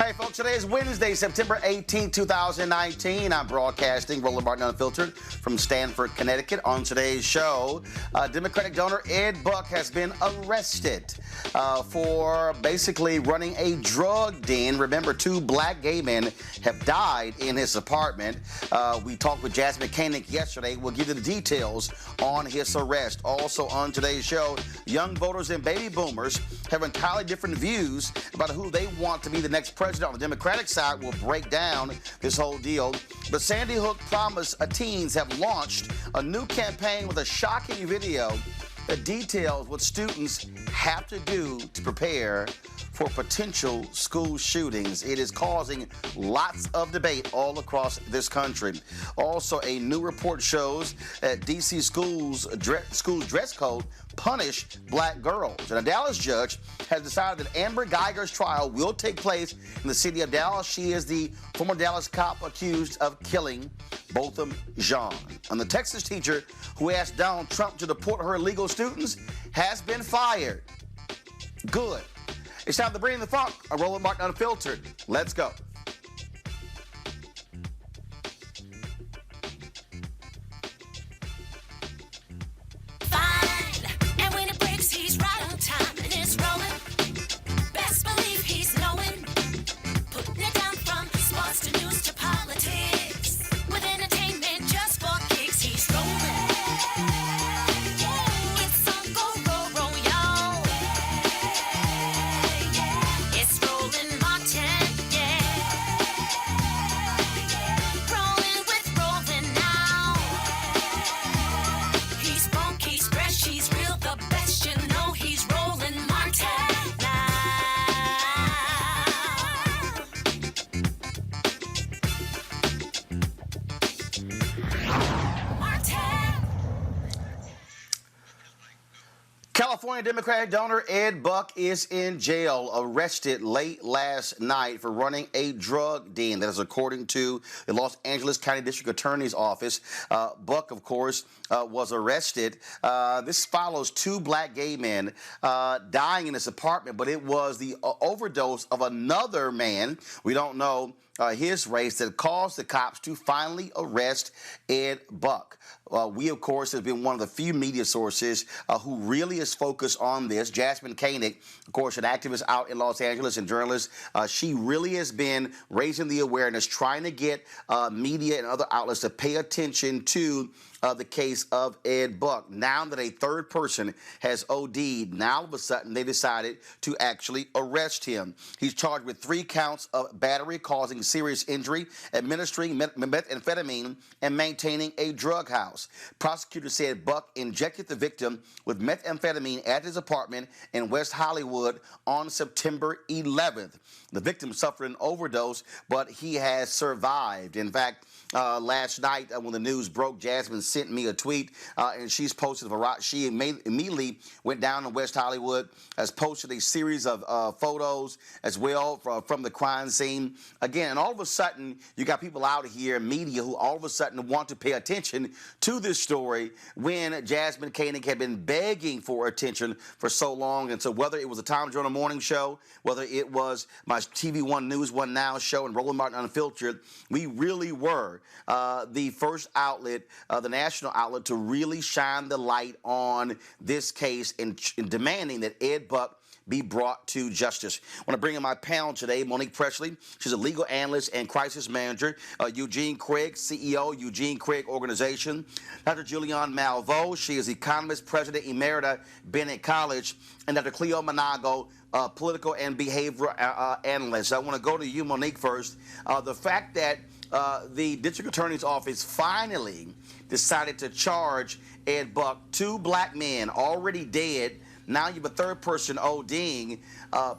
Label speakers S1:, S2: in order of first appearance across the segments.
S1: Hey folks, today is Wednesday, September 18, 2019. I'm broadcasting Roland Martin Unfiltered from Stamford, Connecticut. On today's show, Democratic donor Ed Buck has been arrested for basically running a drug den. Remember, 2 black gay men have died in his apartment. We talked with Jasmine Koenig yesterday. We'll give you the details on his arrest. Also on today's show, young voters and baby boomers have entirely different views about who they want to be the next president on the Democratic side. Will break down this whole deal. But Sandy Hook Promise teens have launched a new campaign with a shocking video that details what students have to do to prepare for potential school shootings. It is causing lots of debate all across this country. Also, a new report shows that D.C. schools dress code punish black girls. And a Dallas judge has decided that Amber Guyger's trial will take place in the city of Dallas. She is the former Dallas cop accused of killing Botham Jean. And the Texas teacher who asked Donald Trump to deport her illegal students has been fired. Good. It's time to bring in the funk. A Roland Martin Unfiltered. Let's go.
S2: Fine. And when it breaks, he's right on time. And it's rolling. Best believe he's knowing. Putting it down from sports to news to politics. With entertainment just for kicks, he's rolling. It's on go, roll, y'all. It's Roland Martin, yeah. Rolling with Roland now. He's funky, he's fresh, he's real, the best, you know he's Roland Martin now. Martin.
S1: California Democratic donor Ed Buck is in jail, arrested late last night for running a drug den. That is according to the Los Angeles County District Attorney's Office. Buck, of course, was arrested. This follows 2 black gay men dying in his apartment, but it was the overdose of another man. We don't know his race that caused the cops to finally arrest Ed Buck. We, of course, have been one of the few media sources who really is focused on this. Jasmine Koenig, of course, an activist out in Los Angeles and journalist, she really has been raising the awareness, trying to get media and other outlets to pay attention to the case of Ed Buck. Now that a third person has OD'd, now all of a sudden they decided to actually arrest him. He's charged with 3 counts of battery causing serious injury, administering methamphetamine, and maintaining a drug house. Prosecutors said Buck injected the victim with methamphetamine at his apartment in West Hollywood on September 11th. The victim suffered an overdose, but he has survived. In fact, last night when the news broke, Jasmine sent me a tweet, and she's posted she immediately went down to West Hollywood, has posted a series of photos as well from the crime scene. Again, and all of a sudden, you got people out here, media, who all of a sudden want to pay attention to this story when Jasmine Koenig had been begging for attention for so long. And so whether it was the Tom Joyner Morning Show, whether it was my TV One News One Now show and Roland Martin Unfiltered, we really were the first outlet, the national outlet, to really shine the light on this case in demanding that Ed Buck be brought to justice. I want to bring in my panel today, Monique Presley. She's a legal analyst and crisis manager. Eugene Craig, CEO, Eugene Craig Organization. Dr. Julianne Malveaux, she is economist, president emerita, Bennett College. And Dr. Cleo Manago, political and behavioral analyst. I want to go to you, Monique, first. The fact that the district attorney's office finally decided to charge Ed Buck, 2 black men already dead. Now you have a third person ODing.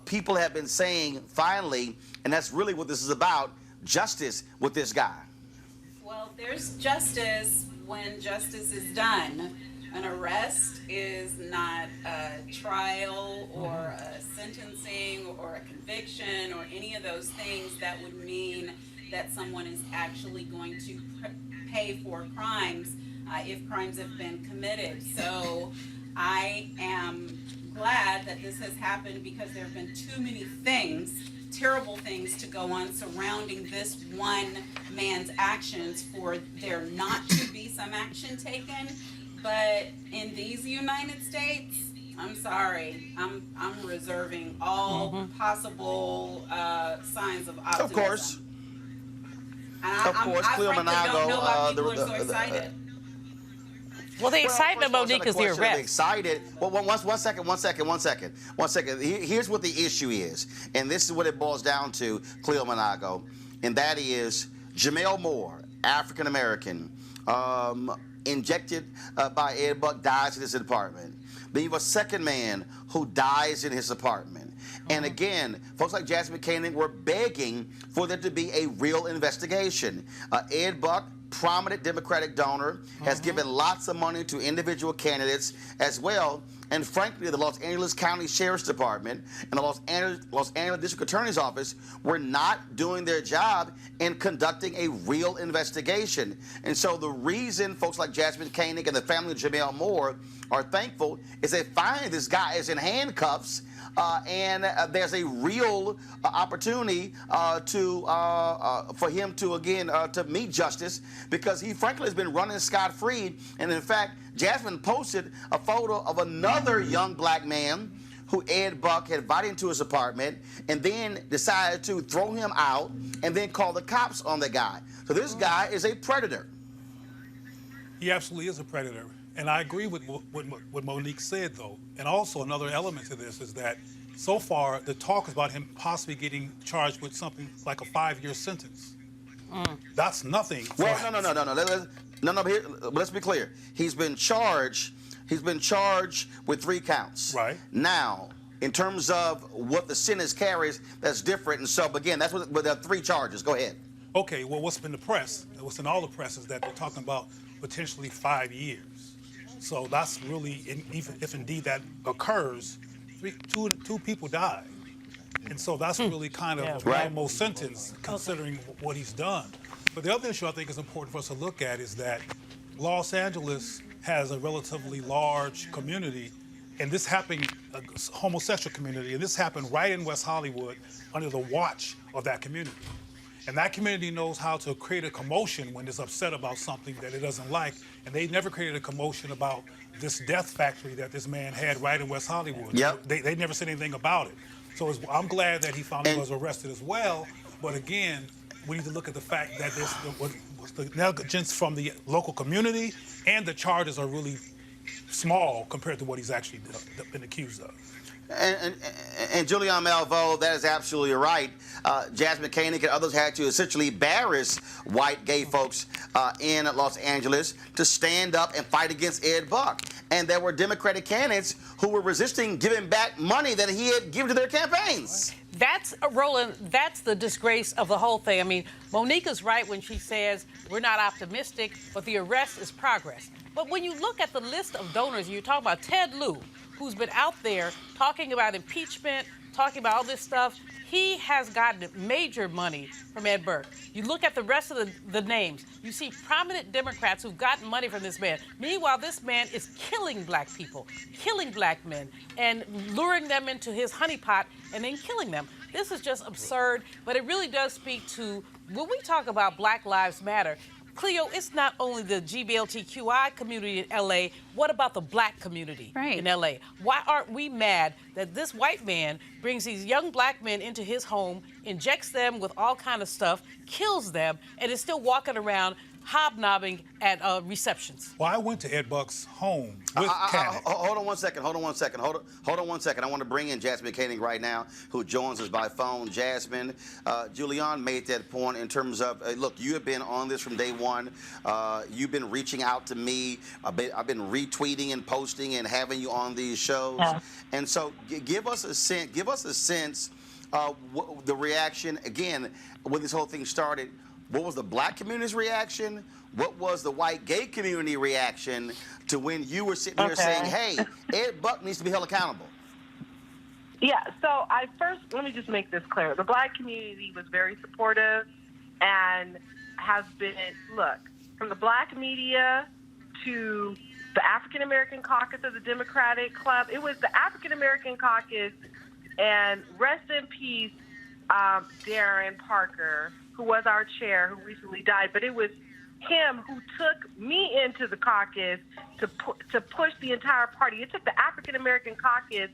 S1: People have been saying finally, and that's really what this is about, justice with this guy.
S3: Well, there's justice when justice is done. An arrest is not a trial or a sentencing or a conviction or any of those things that would mean that someone is actually going to pay for crimes if crimes have been committed. So I am glad that this has happened because there have been too many things terrible things to go on surrounding this one man's actions for there not to be some action taken. But in these United States, I'm sorry, I'm reserving all possible signs of optimism.
S1: Of course.
S3: And I
S1: Cleo
S3: frankly don't know why
S1: Monago,
S3: people are so excited.
S4: Well, the excitement,
S1: first of all,
S4: Monique,
S1: it's
S4: is
S1: not a
S4: the
S1: question of
S4: arrest.
S1: excited. Well, one second. Here's what the issue is, and this is what it boils down to, Cleo Monago, and that is Jamel Moore, African American, injected by Ed Buck, dies in his apartment. Then you have a second man who dies in his apartment. And again, folks like Jasmine Koenig were begging for there to be a real investigation. Ed Buck, prominent Democratic donor, has given lots of money to individual candidates as well. And frankly, the Los Angeles County Sheriff's Department and the Los Angeles District Attorney's Office were not doing their job in conducting a real investigation. And so the reason folks like Jasmine Koenig and the family of Jamel Moore are thankful is they find this guy is in handcuffs. And there's a real opportunity for him to again to meet justice, because he frankly has been running scot-free. And in fact, Jasmine posted a photo of another young black man who Ed Buck had invited into his apartment and then decided to throw him out and then call the cops on the guy. So this guy is a predator.
S5: He absolutely is a predator. And I agree with what Monique said, though. And also another element to this is that so far the talk is about him possibly getting charged with something like a 5-year sentence. That's nothing.
S1: Well, no. Here, let's be clear. He's been charged with 3 counts.
S5: Right.
S1: Now, in terms of what the sentence carries, that's different. And so, again, that's what there are 3 charges. Go ahead.
S5: Okay. Well, what's in the press? What's in all the press is that they're talking about potentially 5 years. So that's really, even if indeed that occurs, two people die. And so that's really kind of
S1: Right.
S5: almost sentence considering what he's done. But the other issue I think is important for us to look at is that Los Angeles has a relatively large community, and this happened, a homosexual community, and this happened right in West Hollywood under the watch of that community. And that community knows how to create a commotion when it's upset about something that it doesn't like. And they never created a commotion about this death factory that this man had right in West Hollywood.
S1: Yep.
S5: They never said anything about it. So I'm glad that he finally was arrested as well. But again, we need to look at the fact that there's the negligence from the local community, and the charges are really small compared to what he's actually been accused of.
S1: And Julian Malveaux, that is absolutely right. Jasmine Koenig and others had to essentially embarrass white gay folks in Los Angeles to stand up and fight against Ed Buck. And there were Democratic candidates who were resisting giving back money that he had given to their campaigns.
S4: That's, Roland, that's the disgrace of the whole thing. I mean, Monique is right when she says we're not optimistic, but the arrest is progress. But when you look at the list of donors, you're talking about Ted Lieu, who's been out there talking about impeachment, talking about all this stuff. He has gotten major money from Ed Buck. You look at the rest of the names, you see prominent Democrats who've gotten money from this man. Meanwhile, this man is killing black people, killing black men, and luring them into his honeypot and then killing them. This is just absurd, but it really does speak to, when we talk about Black Lives Matter, Cleo, it's not only the GBLTQI community in LA, what about the black community in LA? Why aren't we mad that this white man brings these young black men into his home, injects them with all kind of stuff, kills them, and is still walking around hobnobbing at receptions?
S5: Well, I went to Ed Buck's home with Koenig.
S1: Hold on one second. I want to bring in Jasmine Koenig right now, who joins us by phone. Jasmine, Julian made that point in terms of, look, you have been on this from day one. You've been reaching out to me. I've been retweeting and posting and having you on these shows. Yeah. And so give us a sense of the reaction, again, when this whole thing started. What was the black community's reaction? What was the white gay community reaction to when you were sitting here saying, hey, Ed Buck needs to be held accountable?
S6: Yeah, so let me just make this clear. The black community was very supportive and has been, look, from the black media to the African American caucus of the Democratic Club, it was the African American caucus, and rest in peace, Darren Parker, who was our chair, who recently died, but it was him who took me into the caucus to push the entire party. It took the African American caucus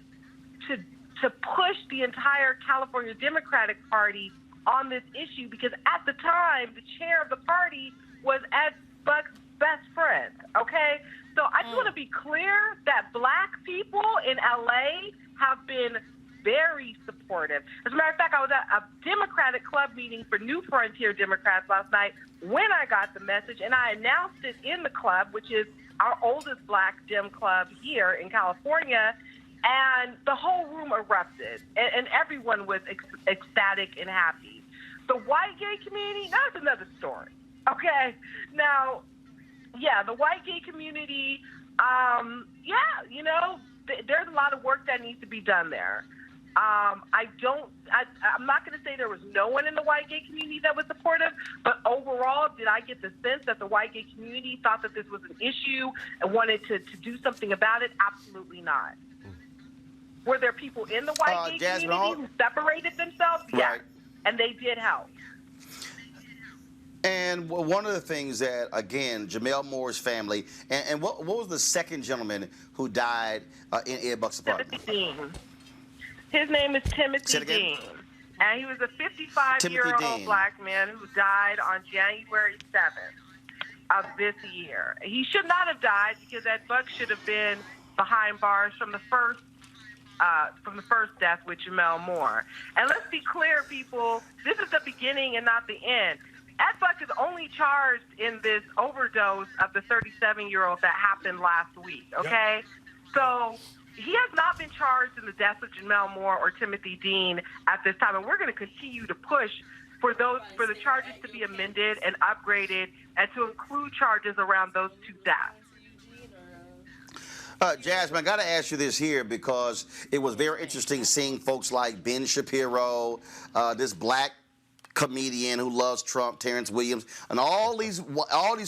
S6: to push the entire California Democratic Party on this issue, because at the time the chair of the party was Ed Buck's best friend. Okay, so I just want to be clear that Black people in LA have been very supportive. As a matter of fact, I was at a Democratic club meeting for New Frontier Democrats last night when I got the message, and I announced it in the club, which is our oldest Black Dem club here in California, and the whole room erupted, and everyone was ecstatic and happy. The white gay community, that's another story. Okay, now, yeah, the white gay community, there's a lot of work that needs to be done there. I'm not going to say there was no one in the white gay community that was supportive, but overall, did I get the sense that the white gay community thought that this was an issue and wanted to do something about it? Absolutely not. Were there people in the white gay community who separated themselves?
S1: Right.
S6: Yes, and they did help.
S1: And one of the things that, again, Jamel Moore's family, and what was the second gentleman who died in Ed Buck's apartment?
S6: Timothy Dean. His name is Timothy Dean. And he was a 55-year-old Black man who died on January 7th of this year. He should not have died, because Ed Buck should have been behind bars from the first death with Jamel Moore. And let's be clear, people, this is the beginning and not the end. Ed Buck is only charged in this overdose of the 37-year-old that happened last week, okay? Yep. So he has not been charged in the death of Jamel Moore or Timothy Dean at this time, and we're going to continue to push for the charges to be amended and upgraded and to include charges around those two deaths.
S1: Jasmine, I got to ask you this here, because it was very interesting seeing folks like Ben Shapiro, this Black comedian who loves Trump, Terrence Williams, and all these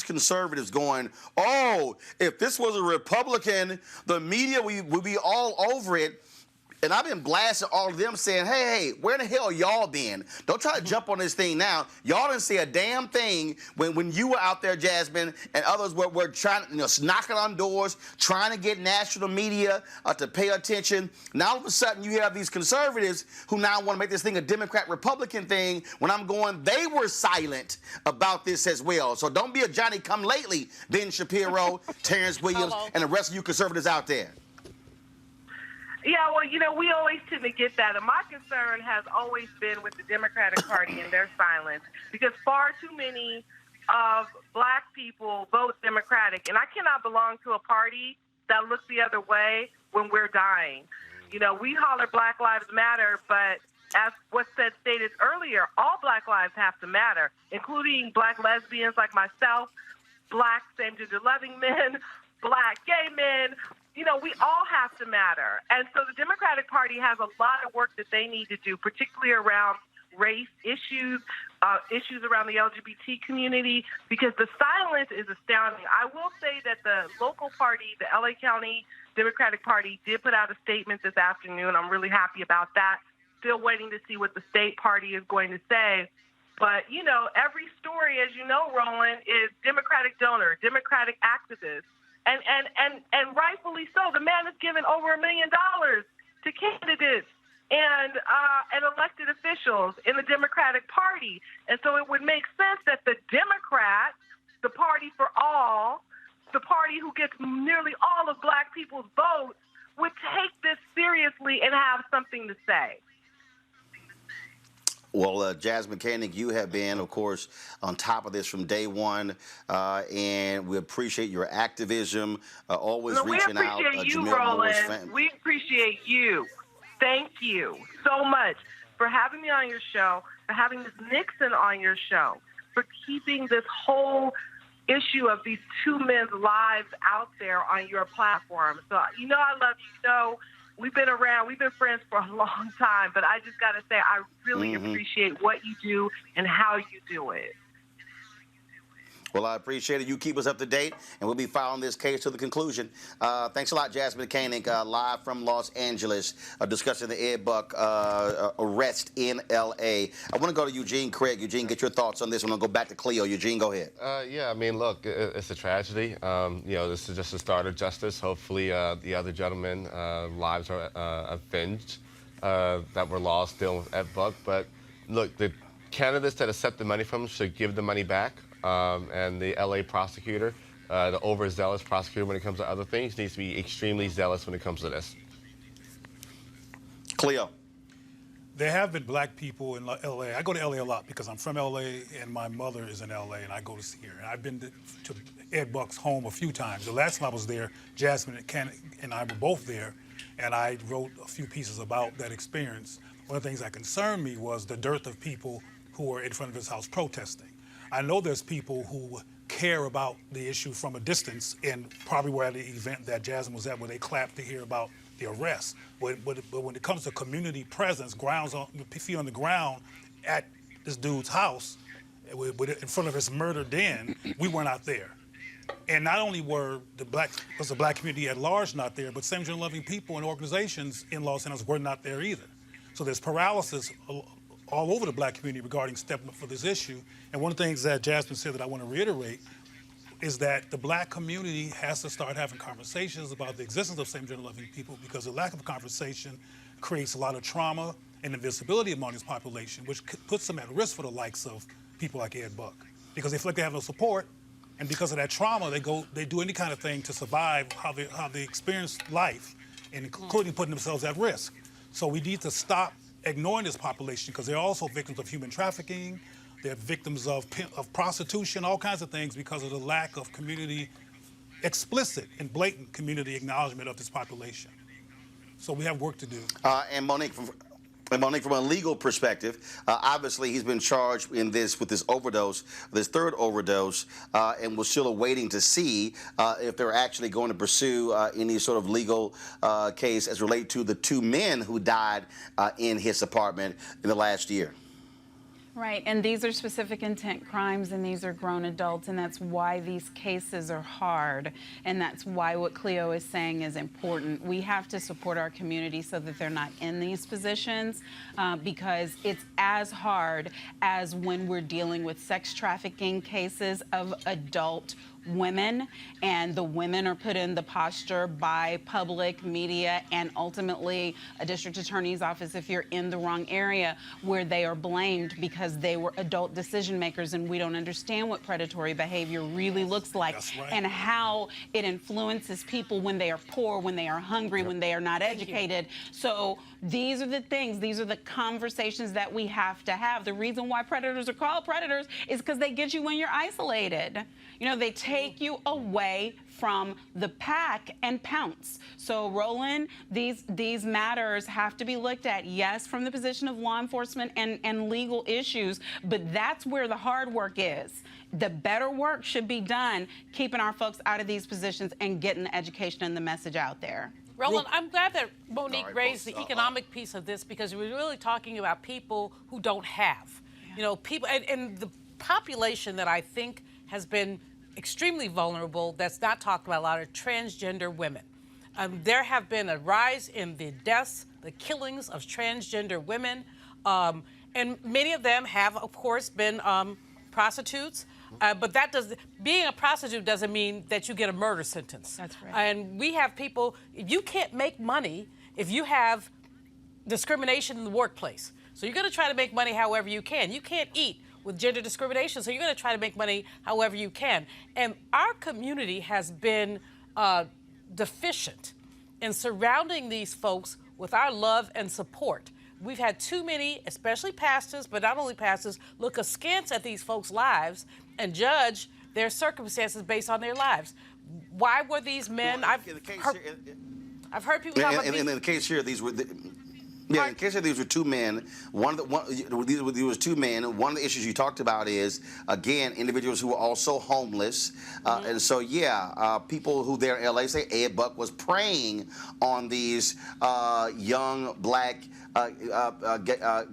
S1: conservatives going, oh, if this was a Republican, the media would be all over it. And I've been blasting all of them saying, hey, where the hell y'all been? Don't try to jump on this thing now. Y'all didn't say a damn thing when you were out there, Jasmine, and others were trying, knocking on doors, trying to get national media to pay attention. Now all of a sudden you have these conservatives who now want to make this thing a Democrat-Republican thing, when I'm going, they were silent about this as well. So don't be a Johnny-come-lately, Ben Shapiro, Terrence Williams, and the rest of you conservatives out there.
S6: Yeah, well, we always tend to get that. And my concern has always been with the Democratic Party and their silence, because far too many of Black people vote Democratic. And I cannot belong to a party that looks the other way when we're dying. We holler Black Lives Matter, but as was stated earlier, all Black lives have to matter, including Black lesbians like myself, Black same-gender loving men, Black gay men. We all have to matter. And so the Democratic Party has a lot of work that they need to do, particularly around race issues, issues around the LGBT community, because the silence is astounding. I will say that the local party, the LA County Democratic Party, did put out a statement this afternoon. I'm really happy about that. Still waiting to see what the state party is going to say. But, every story, as you know, Roland, is Democratic donor, Democratic activist. And rightfully so. The man has given over $1 million to candidates and elected officials in the Democratic Party. And so it would make sense that the Democrats, the party for all, the party who gets nearly all of Black people's votes, would take this seriously and have something to say.
S1: Well, Jasmine Koenig, you have been, of course, on top of this from day one, and we appreciate your activism, always reaching out.
S6: We appreciate you, Roland. We appreciate you. Thank you so much for having me on your show, for having Ms. Nixon on your show, for keeping this whole issue of these two men's lives out there on your platform. So, I love you. We've been around. We've been friends for a long time, but I just got to say I really appreciate what you do and how you do it.
S1: Well, I appreciate it. You keep us up to date, and we'll be following this case to the conclusion. Thanks a lot, Jasmine Koenig, live from Los Angeles, discussing the Ed Buck arrest in L.A. I want to go to Eugene Craig. Eugene, get your thoughts on this. I'm going to go back to Cleo. Eugene, go ahead.
S7: Yeah, I mean, look, it's a tragedy. This is just the start of justice. Hopefully, the other gentlemen' lives are avenged that were lost dealing with Ed Buck. But look, the candidates that accept the money from him should give the money back. And the L.A. prosecutor, the overzealous prosecutor when it comes to other things, needs to be extremely zealous when it comes to this.
S1: Cleo.
S5: There have been black people in L.A. I go to L.A. a lot because I'm from L.A. and my mother is in L.A. and I go to see her. And I've been to Ed Buck's home a few times. The last time I was there, Jasmine and I were both there, and I wrote a few pieces about that experience. One of the things that concerned me was the dearth of people who were in front of his house protesting. I know there's people who care about the issue from a distance and probably were at the event that Jasmine was at where they clapped to hear about the arrest. But when it comes to community presence, feet on the ground at this dude's house, in front of his murder den, we weren't out there. And not only was the black community at large not there, but same-gender-loving people and organizations in Los Angeles were not there either. So there's paralysis all over the black community regarding stepping up for this issue. And one of the things that Jasmine said that I want to reiterate is that the black community has to start having conversations about the existence of same-gender-loving people, because the lack of conversation creates a lot of trauma and invisibility among this population, which puts them at risk for the likes of people like Ed Buck, because they feel like they have no support, and because of that trauma, they do any kind of thing to survive how they experience life, including putting themselves at risk. So we need to stop ignoring this population, because they're also victims of human trafficking, they're victims of prostitution, all kinds of things, because of the lack of community, explicit and blatant community acknowledgement of this population. So we have work to do.
S1: And Monique, from a legal perspective, obviously he's been charged with this overdose, this third overdose, and we're still waiting to see if they're actually going to pursue any sort of legal case as related to the two men who died in his apartment in the last year.
S8: Right, and these are specific intent crimes, and these are grown adults, and that's why these cases are hard, and that's why what Cleo is saying is important. We have to support our community so that they're not in these positions, because it's as hard as when we're dealing with sex trafficking cases of adult women, and the women are put in the posture by public media and ultimately a district attorney's office if you're in the wrong area, where they are blamed because they were adult decision makers, and we don't understand what predatory behavior really looks like.
S5: That's right.
S8: And how it influences people when they are poor, when they are hungry, when they are not educated. So these are the things, these are the conversations that we have to have. The reason why predators are called predators is because they get you when you're isolated. You know, they take you away from the pack and pounce. So, Roland, these matters have to be looked at, yes, from the position of law enforcement and legal issues, but that's where the hard work is. The better work should be done keeping our folks out of these positions and getting the education and the message out there.
S4: Roland, I'm glad that Monique raised the economic piece of this, because we're really talking about people who don't have. Yeah. You know, people, and the population that I think has been extremely vulnerable, that's not talked about a lot, are transgender women. There have been a rise in the deaths, the killings of transgender women, and many of them have, of course, been prostitutes. But being a prostitute doesn't mean that you get a murder sentence.
S8: That's right.
S4: And we have people, you can't make money if you have discrimination in the workplace. So you're going to try to make money however you can. You can't eat with gender discrimination, so you're going to try to make money however you can. And our community has been deficient in surrounding these folks with our love and support. We've had too many, especially pastors, but not only pastors, look askance at these folks' lives and judge their circumstances based on their lives. Why were these men? I've heard people talk about
S1: in the case here, these were. Yeah, in case these were two men, these was two men. One of the issues you talked about is, again, individuals who were also homeless. And so, yeah, people who there in L.A. say Ed Buck was preying on these young black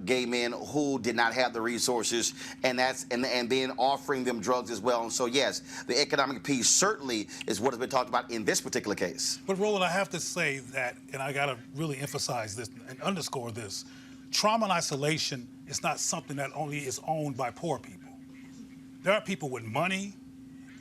S1: gay men who did not have the resources, and then offering them drugs as well. And so, yes, the economic piece certainly is what has been talked about in this particular case.
S5: But Roland, I have to say that, and I got to really emphasize this and underscore this, trauma and isolation is not something that only is owned by poor people. There are people with money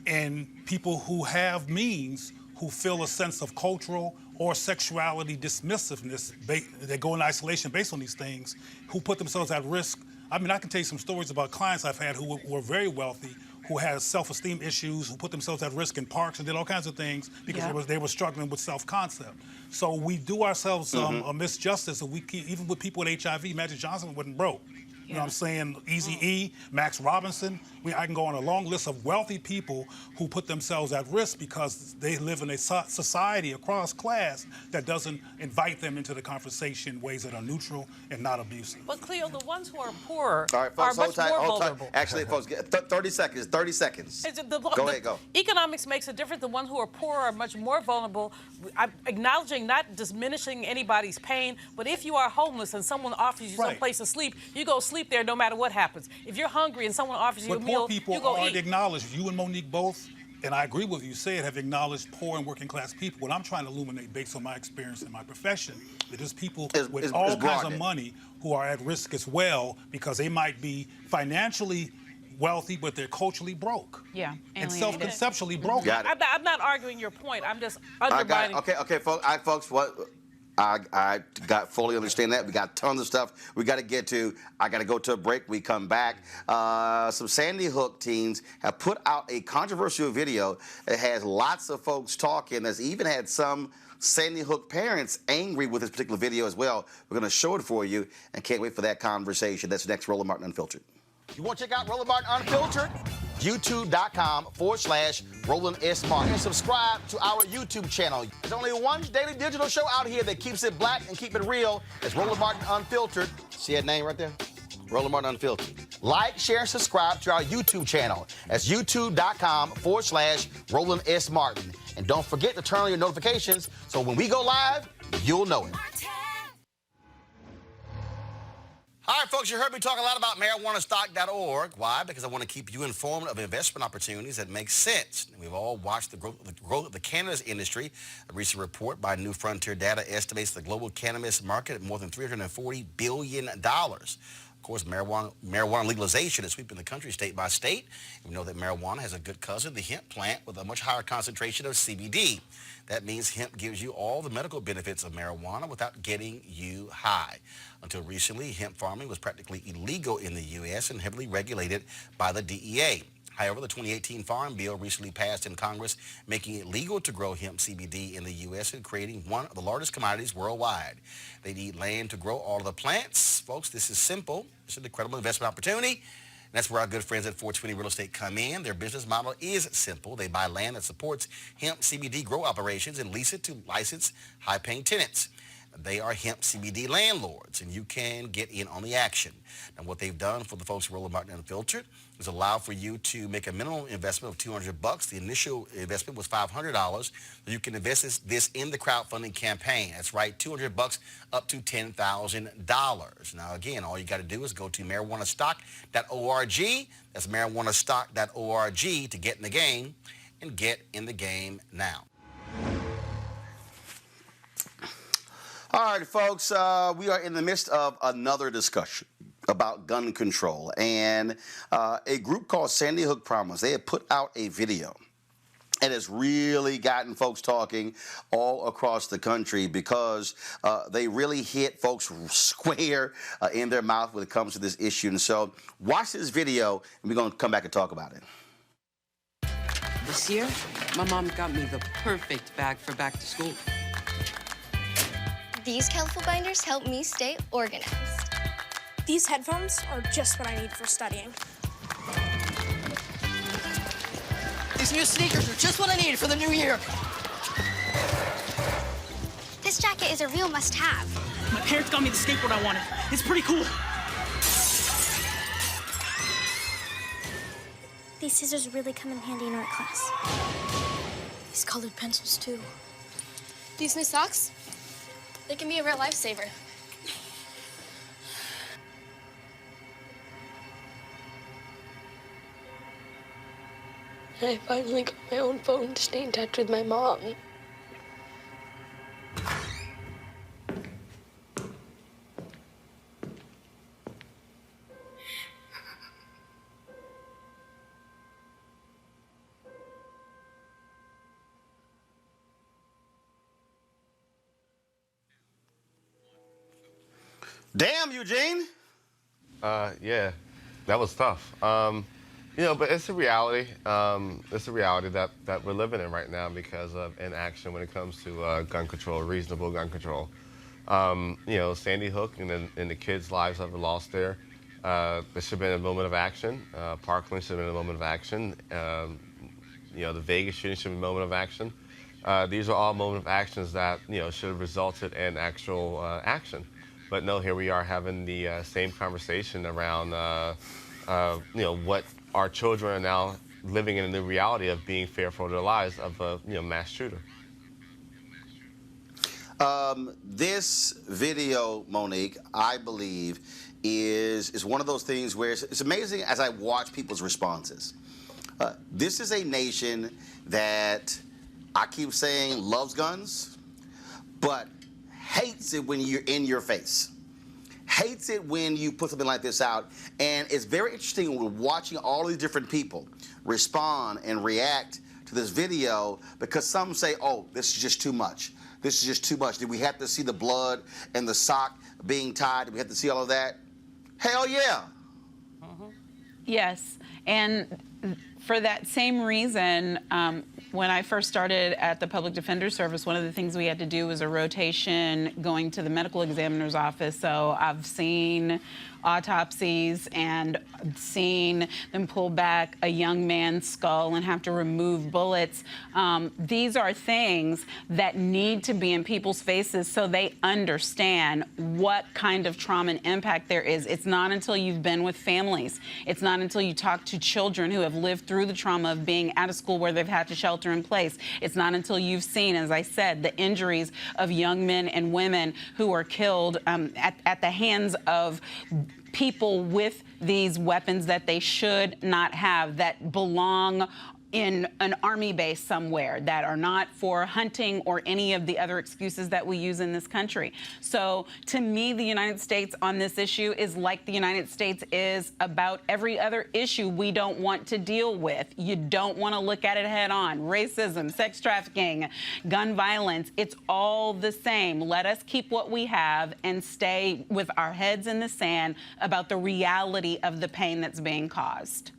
S5: and people who have means who feel a sense of cultural or sexuality dismissiveness. They go in isolation based on these things, who put themselves at risk. I mean, I can tell you some stories about clients I've had who were very wealthy, who had self-esteem issues, who put themselves at risk in parks and did all kinds of things because they were struggling with self-concept. So we do ourselves a misjustice. If we keep, even with people with HIV, Magic Johnson wasn't broke. You know what I'm saying? Eazy-E, Max Robinson. I can go on a long list of wealthy people who put themselves at risk because they live in a society across class that doesn't invite them into the conversation in ways that are neutral and not abusive.
S4: But Cleo, the ones who are poorer
S1: All right, folks,
S4: are much more vulnerable.
S1: Actually, folks, 30 seconds. 30 seconds. Go ahead, go.
S4: Economics makes a difference. The ones who are poorer are much more vulnerable. I'm acknowledging, not diminishing anybody's pain, but if you are homeless and someone offers you some place to sleep, you go sleep there no matter what happens. If you're hungry and someone offers you a meal, you go eat.
S5: Poor people are acknowledged. You and Monique both, and I agree with you said, have acknowledged poor and working class people. What I'm trying to illuminate based on my experience in my profession, that there's people with all kinds of money who are at risk as well because they might be financially wealthy, but they're culturally broke.
S8: Yeah,
S5: and self-conceptually broken.
S4: I'm not arguing your point. I'm just undermining.
S1: Okay, folks, what? I got fully understand that. We got tons of stuff we got to get to. I got to go to a break. We come back. Some Sandy Hook teens have put out a controversial video that has lots of folks talking. That's even had some Sandy Hook parents angry with this particular video as well. We're going to show it for you and can't wait for that conversation. That's next. Roland Martin Unfiltered. You want to check out Roland Martin Unfiltered? YouTube.com/Roland S. Martin. And subscribe to our YouTube channel. There's only one daily digital show out here that keeps it black and keep it real. It's Roland Martin Unfiltered. See that name right there? Roland Martin Unfiltered. Like, share, and subscribe to our YouTube channel. That's YouTube.com/Roland S. Martin. And don't forget to turn on your notifications so when we go live, you'll know it. All right, folks, you heard me talk a lot about marijuanastock.org. Why? Because I want to keep you informed of investment opportunities that make sense. We've all watched the growth of the cannabis industry. A recent report by New Frontier Data estimates the global cannabis market at more than $340 billion. Of course, marijuana legalization is sweeping the country state by state. We know that marijuana has a good cousin, the hemp plant, with a much higher concentration of CBD. That means hemp gives you all the medical benefits of marijuana without getting you high. Until recently, hemp farming was practically illegal in the U.S. and heavily regulated by the DEA. However, the 2018 Farm Bill recently passed in Congress, making it legal to grow hemp CBD in the U.S. and creating one of the largest commodities worldwide. They need land to grow all of the plants. Folks, this is simple. It's an incredible investment opportunity. And that's where our good friends at 420 Real Estate come in. Their business model is simple. They buy land that supports hemp CBD grow operations and lease it to licensed, high-paying tenants. They are hemp CBD landlords, and you can get in on the action. And what they've done for the folks at Roland Martin Unfiltered is allow for you to make a minimum investment of $200. The initial investment was $500. You can invest this in the crowdfunding campaign. That's right, $200 up to $10,000. Now, again, all you got to do is go to marijuanastock.org. That's marijuanastock.org to get in the game, and get in the game now. All right, folks, we are in the midst of another discussion about gun control. And a group called Sandy Hook Promise, they have put out a video. And it's really gotten folks talking all across the country because they really hit folks square in their mouth when it comes to this issue. And so watch this video, and we're going to come back and talk about it.
S9: This year, my mom got me the perfect bag for back to school.
S10: These colorful binders help me stay organized.
S11: These headphones are just what I need for studying.
S12: These new sneakers are just what I need for the new year.
S10: This jacket is a real must-have.
S12: My parents got me the skateboard I wanted. It's pretty cool.
S11: These scissors really come in handy in art class. These colored pencils, too.
S10: These new socks, they can be a real lifesaver.
S11: And I finally got my own phone to stay in touch with my mom.
S1: Damn, Eugene.
S7: Yeah, that was tough. You know, but it's a reality. It's a reality that we're living in right now because of inaction when it comes to gun control, reasonable gun control. You know, Sandy Hook and the kids' lives that were lost there. There should have been a moment of action. Parkland should have been a moment of action. You know, the Vegas shooting should have been a moment of action. These are all moment of actions that, you know, should have resulted in actual action. But no, here we are having the same conversation around, you know, what our children are now living in a new reality of being fearful of their lives of a, you know, mass shooter.
S1: This video, Monique, I believe, is one of those things where it's amazing as I watch people's responses. This is a nation that I keep saying loves guns, but hates it when you're in your face. Hates it when you put something like this out. And it's very interesting when we're watching all these different people respond and react to this video because some say, oh, this is just too much. This is just too much. Did we have to see the blood and the sock being tied? Did we have to see all of that? Hell yeah.
S8: Yes, and for that same reason, when I first started at the Public Defender Service, one of the things we had to do was a rotation going to the medical examiner's office. So I've seen autopsies and seen them pull back a young man's skull and have to remove bullets. These are things that need to be in people's faces so they understand what kind of trauma and impact there is. It's not until you've been with families. It's not until you talk to children who have lived through the trauma of being out of school where they've had to shelter in place. It's not until you've seen, as I said, the injuries of young men and women who are killed at the hands of people with these weapons that they should not have, that belong in an army base somewhere, that are not for hunting or any of the other excuses that we use in this country. So to me, the United States on this issue is like the United States is about every other issue we don't want to deal with. You don't want to look at it head on. Racism, sex trafficking, gun violence, it's all the same. Let us keep what we have and stay with our heads in the sand about the reality of the pain that's being caused.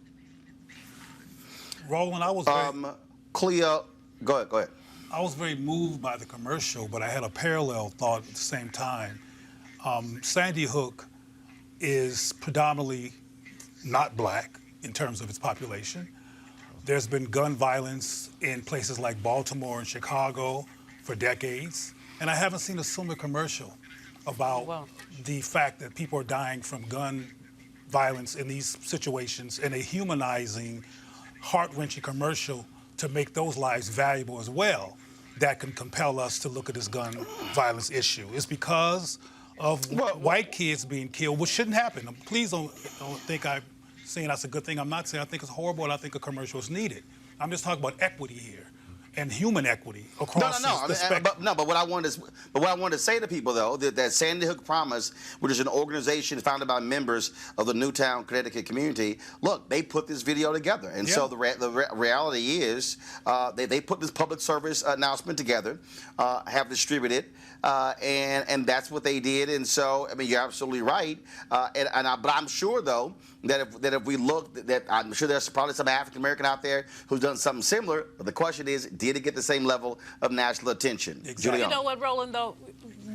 S5: Roland, I was
S1: Cleo, go ahead.
S5: I was very moved by the commercial, but I had a parallel thought at the same time. Sandy Hook is predominantly not black in terms of its population. There's been gun violence in places like Baltimore and Chicago for decades, and I haven't seen a similar commercial about the fact that people are dying from gun violence in these situations in a humanizing, heart-wrenching commercial to make those lives valuable as well that can compel us to look at this gun violence issue. It's because of white kids being killed, which shouldn't happen. Please don't think I'm saying that's a good thing. I'm not saying I think it's horrible and I think a commercial is needed. I'm just talking about equity here and human equity across the spectrum.
S1: But what I wanted to say to people though, that Sandy Hook Promise, which is an organization founded by members of the Newtown, Connecticut community, look, they put this video together, and so the reality is they put this public service announcement together, have distributed, and that's what they did. And so, I mean, you're absolutely right. But I'm sure though that if we look, that I'm sure there's probably some African American out there who's done something similar. But the question is, did it get the same level of national attention?
S5: Exactly.
S4: You know what, Roland, though?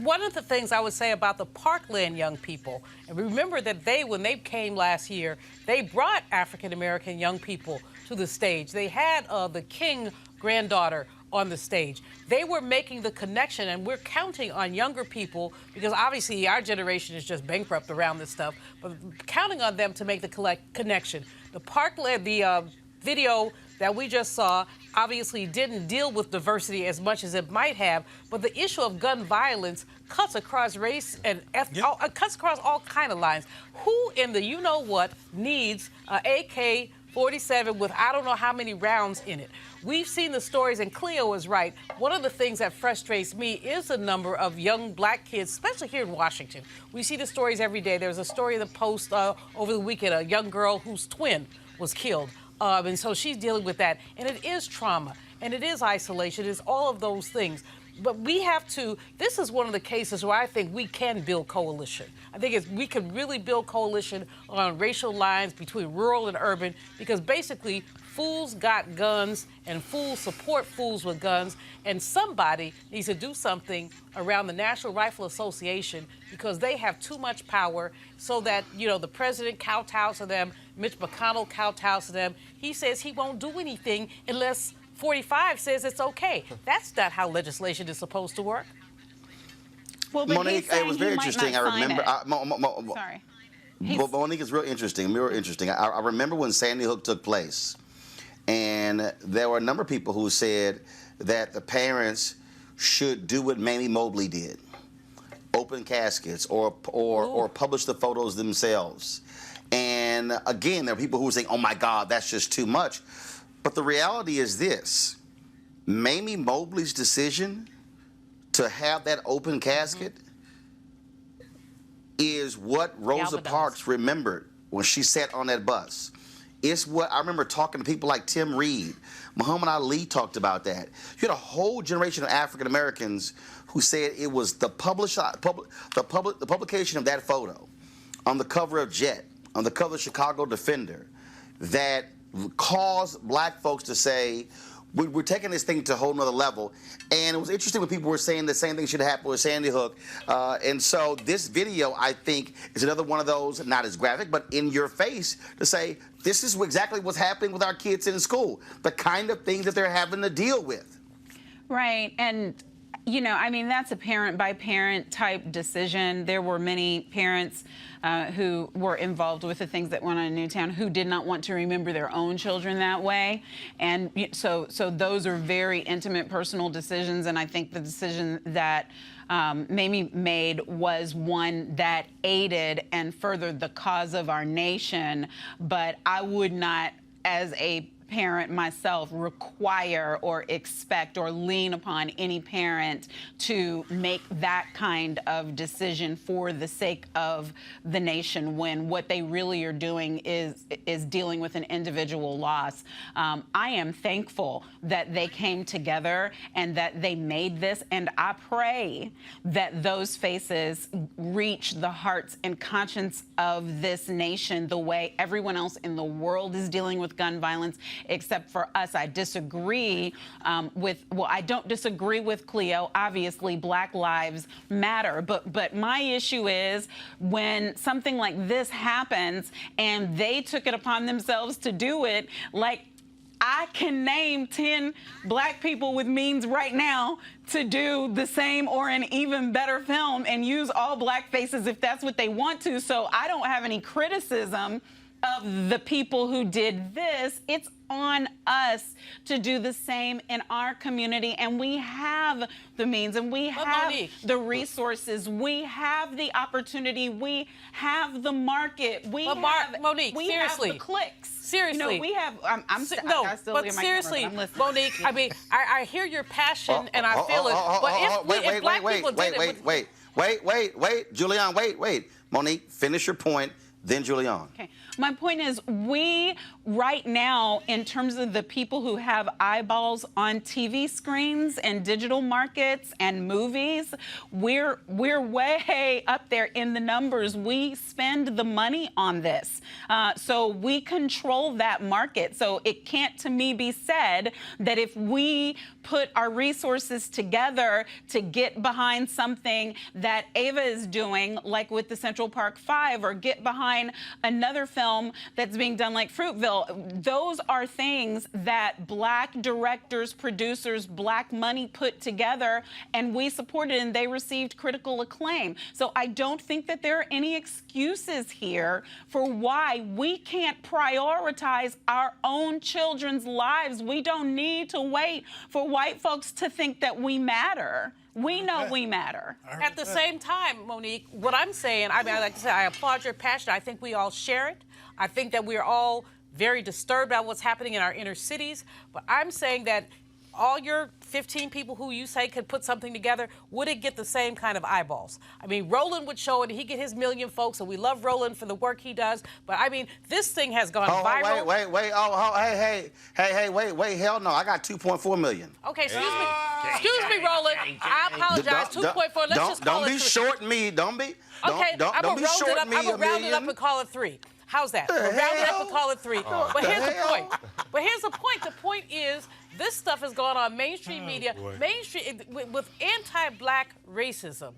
S4: One of the things I would say about the Parkland young people, and remember that when they came last year, they brought African American young people to the stage. They had the King granddaughter on the stage. They were making the connection, and we're counting on younger people, because obviously our generation is just bankrupt around this stuff, but counting on them to make the connection. The Parkland, the video that we just saw obviously didn't deal with diversity as much as it might have, but the issue of gun violence cuts across race and cuts across all kind of lines. Who in the you-know-what needs AK 47 with I don't know how many rounds in it. We've seen the stories, and Cleo is right. One of the things that frustrates me is the number of young black kids, especially here in Washington. We see the stories every day. There was a story in the Post over the weekend, a young girl whose twin was killed. And so she's dealing with that. And it is trauma, and it is isolation, it's all of those things. But we have to, this is one of the cases where I think we can build coalition. I think we can really build coalition on racial lines between rural and urban, because basically fools got guns and fools support fools with guns, and somebody needs to do something around the National Rifle Association, because they have too much power, so that, you know, the president kowtows to them, Mitch McConnell kowtows to them. He says he won't do anything unless 45 says it's okay. That's not how legislation is supposed to work.
S8: Well, but
S1: Monique, it was very interesting. I remember.
S8: Sorry.
S1: Monique is real interesting. I remember when Sandy Hook took place, and there were a number of people who said that the parents should do what Mamie Mobley did: open caskets or publish the photos themselves. And again, there are people who were saying, "Oh my God, that's just too much." But the reality is this: Mamie Mobley's decision to have that open casket is what Rosa Parks remembered when she sat on that bus. It's what I remember talking to people like Tim Reed. Muhammad Ali talked about that. You had a whole generation of African Americans who said it was the publication of that photo on the cover of Jet, on the cover of Chicago Defender, that caused black folks to say, we're taking this thing to a whole nother level. And it was interesting when people were saying the same thing should happen with Sandy Hook. And so this video, I think, is another one of those, not as graphic, but in your face, to say, this is exactly what's happening with our kids in school, the kind of things that they're having to deal with.
S8: Right. And, you know, I mean, that's a parent-by-parent type decision. There were many parents who were involved with the things that went on in Newtown who did not want to remember their own children that way. And so those are very intimate, personal decisions. And I think the decision that Mamie made was one that aided and furthered the cause of our nation. But I would not, as a parent myself, require or expect or lean upon any parent to make that kind of decision for the sake of the nation, when what they really are doing is dealing with an individual loss. I am thankful that they came together and that they made this, and I pray that those faces reach the hearts and conscience of this nation the way everyone else in the world is dealing with gun violence, except for us. I disagree I don't disagree with Cleo. Obviously, Black lives matter. But my issue is when something like this happens and they took it upon themselves to do it, like, I can name 10 Black people with means right now to do the same or an even better film and use all Black faces if that's what they want to. So I don't have any criticism of the people who did this. It's on us to do the same in our community, and we have the means, and we have the resources, we have the opportunity, we have the market, we have the clicks.
S4: Seriously.
S8: You know, we have.
S4: Seriously, Monique. I mean, I hear your passion and I feel it. But if Black people did it,
S1: wait, Julianne, wait. Monique, finish your point. Then Julianne.
S8: Okay. My point is, we right now, in terms of the people who have eyeballs on TV screens and digital markets and movies, we're way up there in the numbers. We spend the money on this. So we control that market. So it can't, to me, be said that if we put our resources together to get behind something that Ava is doing, like with the Central Park 5, or get behind another film that's being done like Fruitville, those are things that Black directors, producers, Black money put together, and we supported, and they received critical acclaim. So I don't think that there are any excuses here for why we can't prioritize our own children's lives. We don't need to wait for white folks to think that we matter. We know we matter.
S4: At the same time, Monique, what I'm saying, I mean, like I said, I applaud your passion. I think we all share it. I think that we're all very disturbed about what's happening in our inner cities. But I'm saying that all your 15 people who you say could put something together, would it get the same kind of eyeballs? I mean, Roland would show it, he get his million folks, and we love Roland for the work he does. But I mean, this thing has gone viral.
S1: Wait, wait, hell no, I got 2.4 million.
S4: Okay, excuse me, Roland. I apologize. 2.4. Let's just call it 3.
S1: Don't be shorting me. Don't be.
S4: Okay, I'm gonna round it up and call it 3. How's that? We'll round it up and call it 3. But here's the point. The point is, this stuff has gone on mainstream media, with anti-black racism.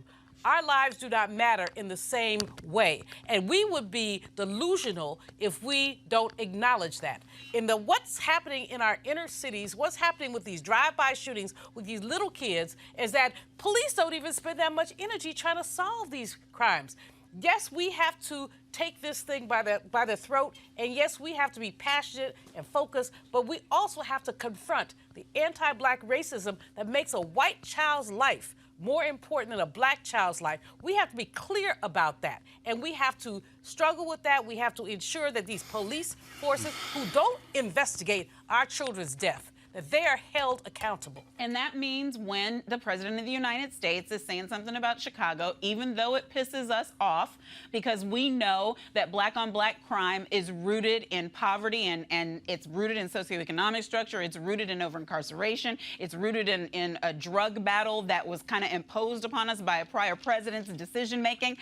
S4: Our lives do not matter in the same way. And we would be delusional if we don't acknowledge that. What's happening in our inner cities, what's happening with these drive-by shootings with these little kids, is that police don't even spend that much energy trying to solve these crimes. Yes, we have to take this thing by the throat, and yes, we have to be passionate and focused, but we also have to confront the anti-black racism that makes a white child's life more important than a black child's life. We have to be clear about that, and we have to struggle with that. We have to ensure that these police forces who don't investigate our children's death, that they are held accountable.
S8: And that means when the President of the United States is saying something about Chicago, even though it pisses us off, because we know that black-on-black crime is rooted in poverty and it's rooted in socioeconomic structure, it's rooted in over-incarceration, it's rooted in a drug battle that was kind of imposed upon us by a prior president's decision-making.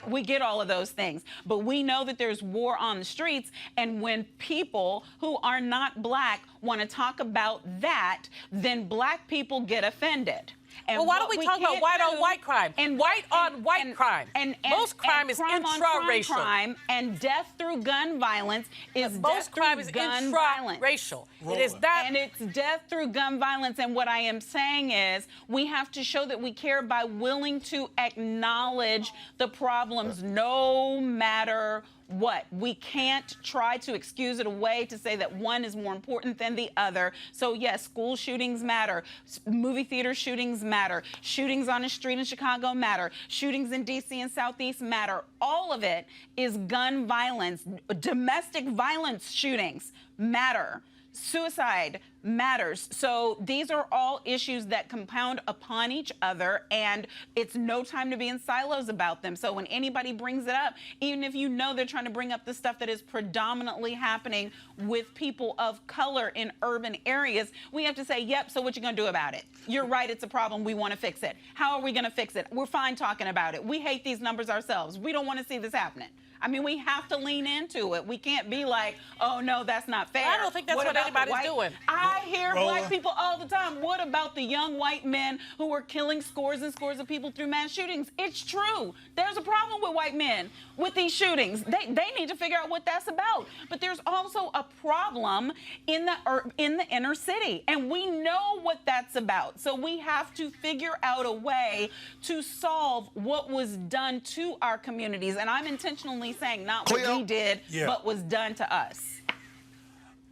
S8: We get all of those things. But we know that there's war on the streets, and when people who are not black want to talk about that, then black people get offended. And
S4: well, why don't we talk about white-on-white crime?
S8: And
S4: white-on-white crime. Most crime is intra-racial.
S8: Crime and death through gun violence is
S4: most crime is intra-racial. It is that,
S8: and it's death through gun violence. And what I am saying is, we have to show that we care by willing to acknowledge the problems, no matter what. We can't try to excuse it away to say that one is more important than the other. So yes, school shootings matter, movie theater shootings matter, shootings on a street in Chicago matter, shootings in DC and Southeast matter. All of it is gun violence. Domestic violence shootings matter. Suicide matters. So these are all issues that compound upon each other, and it's no time to be in silos about them. So when anybody brings it up, even if you know they're trying to bring up the stuff that is predominantly happening with people of color in urban areas, we have to say, yep, so what you gonna do about it? You're right, it's a problem, we wanna fix it. How are we gonna fix it? We're fine talking about it. We hate these numbers ourselves. We don't wanna see this happening. I mean, we have to lean into it. We can't be like, oh, no, that's not fair.
S4: I don't think that's what anybody's doing.
S8: I hear black people all the time. What about the young white men who are killing scores and scores of people through mass shootings? It's true. There's a problem with white men with these shootings. They need to figure out what that's about. But there's also a problem in the inner city, and we know what that's about. So we have to figure out a way to solve what was done to our communities. And I'm intentionally saying not what we did, but was done to us.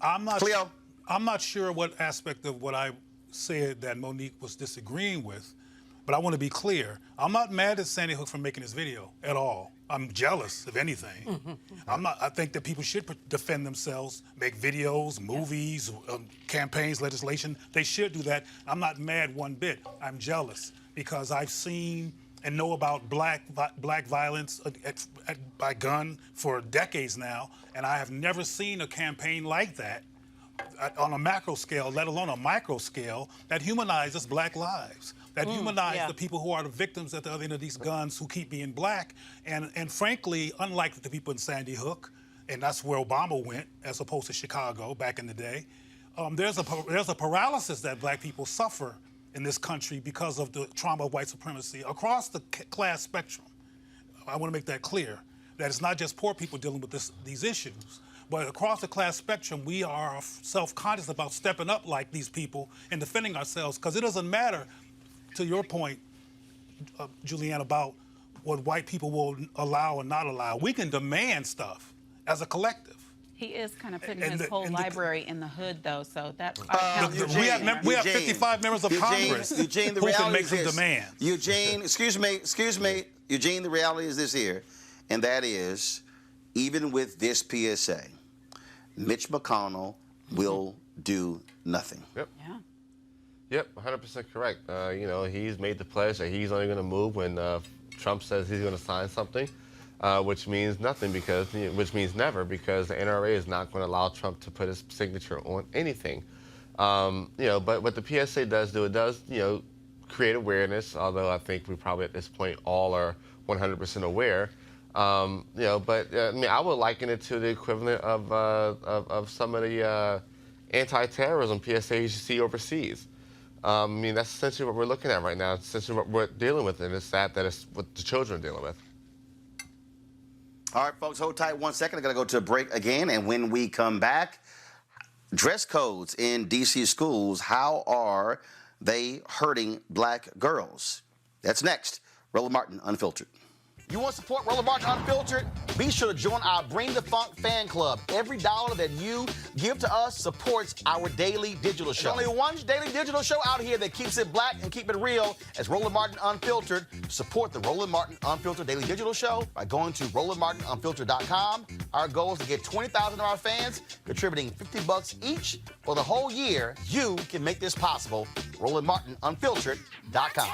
S5: I'm not sure what aspect of what I said that Monique was disagreeing with, but I want to be clear. I'm not mad at Sandy Hook for making this video at all. I'm jealous, if anything. I think that people should defend themselves, make videos, movies, campaigns, legislation. They should do that. I'm not mad one bit. I'm jealous because I've seen and know about black violence by gun for decades now, and I have never seen a campaign like that on a macro scale, let alone a micro scale, that humanizes black lives, that humanize the people who are the victims at the other end of these guns who keep being black. And frankly, unlike the people in Sandy Hook, and that's where Obama went, as opposed to Chicago back in the day, there's a paralysis that black people suffer in this country because of the trauma of white supremacy across the class spectrum. I want to make that clear, that it's not just poor people dealing with these issues, but across the class spectrum, we are self-conscious about stepping up like these people and defending ourselves, because it doesn't matter, to your point, Julianne, about what white people will allow or not allow. We can demand stuff as a collective.
S8: He is kind of putting his whole library in the hood, though, so that
S5: we have 55 members of Congress who can make some demands.
S1: Eugene, excuse me. Eugene, the reality is this here, and that is, even with this PSA, Mitch McConnell will do nothing.
S7: Yep.
S8: Yeah.
S7: Yep, 100% correct. He's made the pledge that he's only going to move when Trump says he's going to sign something, which means nothing which means never, because the NRA is not going to allow Trump to put his signature on anything. But what the PSA does do, it does, create awareness, although I think we probably at this point all are 100% aware. I would liken it to the equivalent of some of the anti-terrorism PSA you see overseas. That's essentially what we're looking at right now. It's essentially what we're dealing with, and it's sad that it's what the children are dealing with.
S1: All right, folks, hold tight 1 second. I got to go to a break again, and when we come back, dress codes in D.C. schools, how are they hurting black girls? That's next. Roland Martin, Unfiltered. You want to support Roland Martin Unfiltered? Be sure to join our Bring the Funk fan club. Every dollar that you give to us supports our daily digital show. There's only one daily digital show out here that keeps it black and keep it real as Roland Martin Unfiltered. Support the Roland Martin Unfiltered daily digital show by going to RolandMartinUnfiltered.com. Our goal is to get 20,000 of our fans contributing $50 each for the whole year. You can make this possible. RolandMartinUnfiltered.com.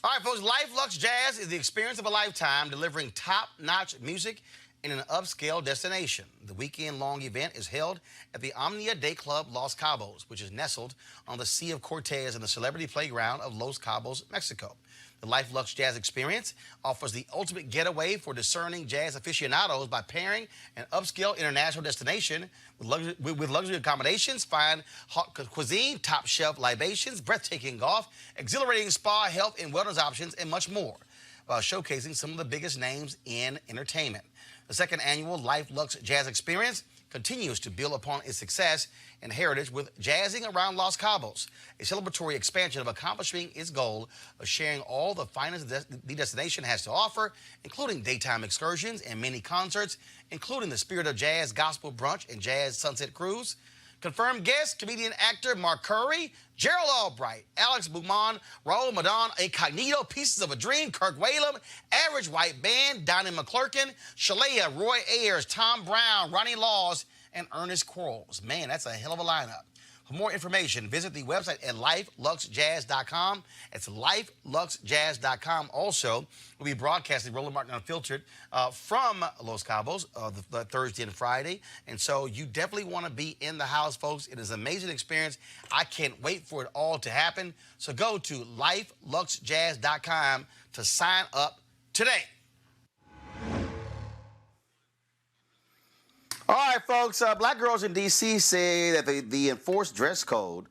S1: All right, folks, Luxe Jazz is the experience of a lifetime, delivering top-notch music in an upscale destination. The weekend-long event is held at the Omnia Day Club Los Cabos, which is nestled on the Sea of Cortez in the celebrity playground of Los Cabos, Mexico. The Luxe Jazz experience offers the ultimate getaway for discerning jazz aficionados by pairing an upscale international destination with luxury accommodations, fine hot cuisine, top-shelf libations, breathtaking golf, exhilarating spa, health and wellness options, and much more, while showcasing some of the biggest names in entertainment. The second annual Luxe Jazz experience continues to build upon its success and heritage with Jazzing Around Los Cabos, a celebratory expansion of accomplishing its goal of sharing all the finest the destination has to offer, including daytime excursions and mini concerts, including the Spirit of Jazz Gospel Brunch and Jazz Sunset Cruise. Confirmed guests, comedian actor Mark Curry, Gerald Albright, Alex Beaumont, Raul Madon, Incognito, Pieces of a Dream, Kirk Whalum, Average White Band, Donnie McClurkin, Shalea, Roy Ayers, Tom Brown, Ronnie Laws, and Ernest Quarles. Man, that's a hell of a lineup. For more information, visit the website at LifeLuxeJazz.com. It's LifeLuxeJazz.com. Also, we'll be broadcasting Roland Martin Unfiltered from Los Cabos the Thursday and Friday. And so you definitely want to be in the house, folks. It is an amazing experience. I can't wait for it all to happen. So go to LifeLuxeJazz.com to sign up today. All right, folks, black girls in D.C. say that the enforced dress code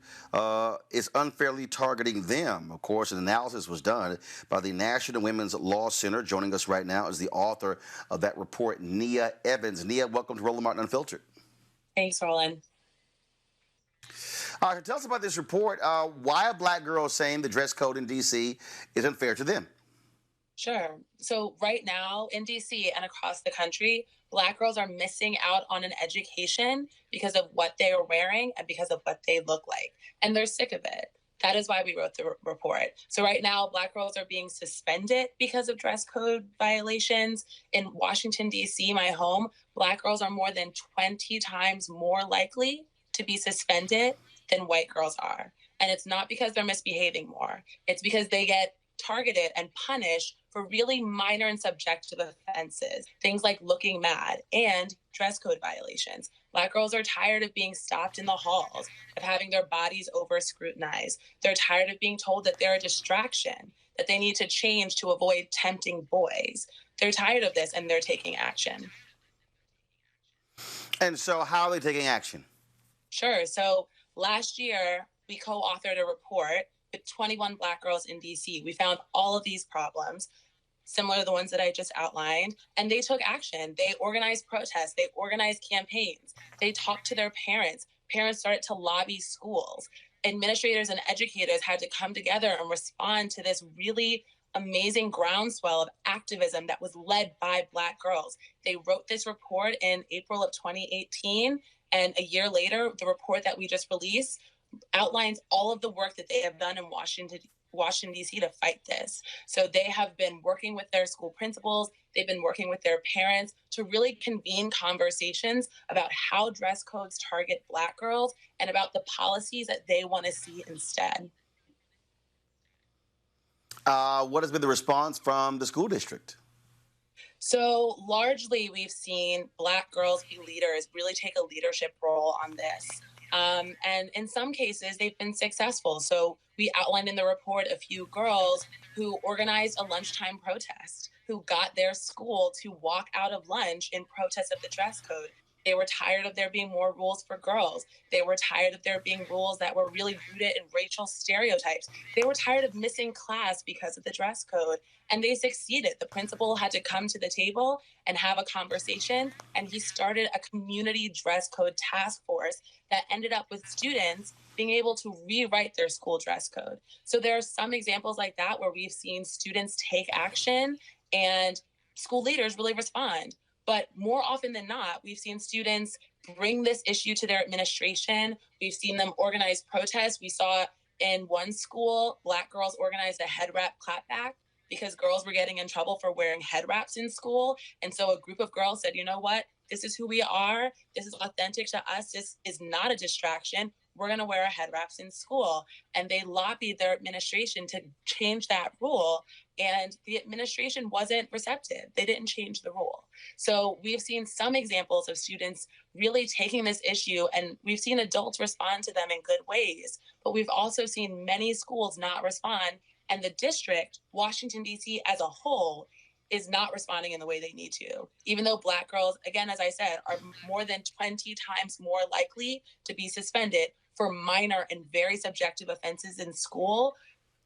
S1: is unfairly targeting them. Of course, an analysis was done by the National Women's Law Center. Joining us right now is the author of that report, Nia Evans. Nia, welcome to Roland Martin Unfiltered.
S13: Thanks, Roland.
S1: All right, tell us about this report. Why are black girls saying the dress code in D.C. is unfair to them?
S13: Sure. So right now in DC and across the country, Black girls are missing out on an education because of what they are wearing and because of what they look like. And they're sick of it. That is why we wrote the report. So right now, Black girls are being suspended because of dress code violations. In Washington, D.C., my home, Black girls are more than 20 times more likely to be suspended than white girls are. And it's not because they're misbehaving more. It's because they get targeted and punished for really minor and subjective offenses, things like looking mad and dress code violations. Black girls are tired of being stopped in the halls, of having their bodies over scrutinized. They're tired of being told that they're a distraction, that they need to change to avoid tempting boys. They're tired of this and they're taking action.
S1: And so how are they taking action?
S13: Sure. So last year, we co-authored a report with 21 Black girls in DC. We found all of these problems, similar to the ones that I just outlined, and they took action. They organized protests. They organized campaigns. They talked to their parents. Parents started to lobby schools. administrators and educators had to come together and respond to this really amazing groundswell of activism that was led by Black girls. They wrote this report in April of 2018, and a year later, the report that we just released outlines all of the work that they have done in Washington, D.C. to fight this. So they have been working with their school principals, they've been working with their parents to really convene conversations about how dress codes target Black girls and about the policies that they want to see instead.
S1: What has been the response from the school district?
S13: So largely, we've seen Black girls be leaders, really take a leadership role on this. And in some cases, they've been successful. So we outlined in the report a few girls who organized a lunchtime protest, who got their school to walk out of lunch in protest of the dress code. They were tired of there being more rules for girls. They were tired of there being rules that were really rooted in racial stereotypes. They were tired of missing class because of the dress code. And they succeeded. The principal had to come to the table and have a conversation. And he started a community dress code task force that ended up with students being able to rewrite their school dress code. So there are some examples like that where we've seen students take action and school leaders really respond. But more often than not, we've seen students bring this issue to their administration. We've seen them organize protests. We saw in one school, Black girls organized a head wrap clapback because girls were getting in trouble for wearing head wraps in school. And so a group of girls said, you know what? This is who we are. This is authentic to us. This is not a distraction. We're going to wear our head wraps in school. And they lobbied their administration to change that rule. And the administration wasn't receptive. They didn't change the rule. So we've seen some examples of students really taking this issue, and we've seen adults respond to them in good ways. But we've also seen many schools not respond. And the district, Washington, D.C. as a whole, is not responding in the way they need to. Even though Black girls, again, as I said, are more than 20 times more likely to be suspended for minor and very subjective offenses in school,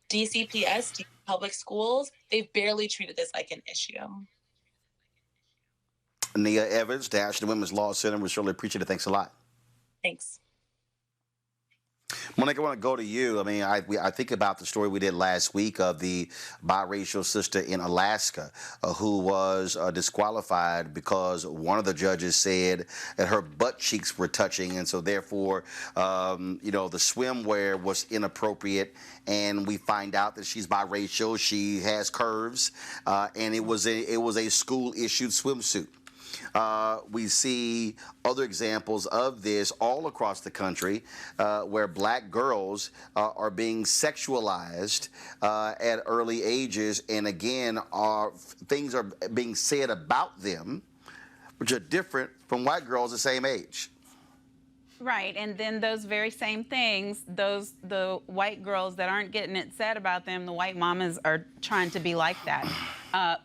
S13: DCPS, public schools, they've barely treated this like an issue.
S1: Nia Evans, the National Women's Law Center. We surely appreciate it. Thanks a lot.
S13: Thanks.
S1: Monique, I want to go to you. I mean, I think about the story we did last week of the biracial sister in Alaska who was disqualified because one of the judges said that her butt cheeks were touching, and so therefore, you know, the swimwear was inappropriate. And we find out that she's biracial. She has curves, and it was a school-issued swimsuit. We see other examples of this all across the country where Black girls are being sexualized at early ages, and again, things are being said about them which are different from white girls the same age.
S8: Right, and then those very same things, the white girls that aren't getting it said about them, the white mamas are trying to be like that.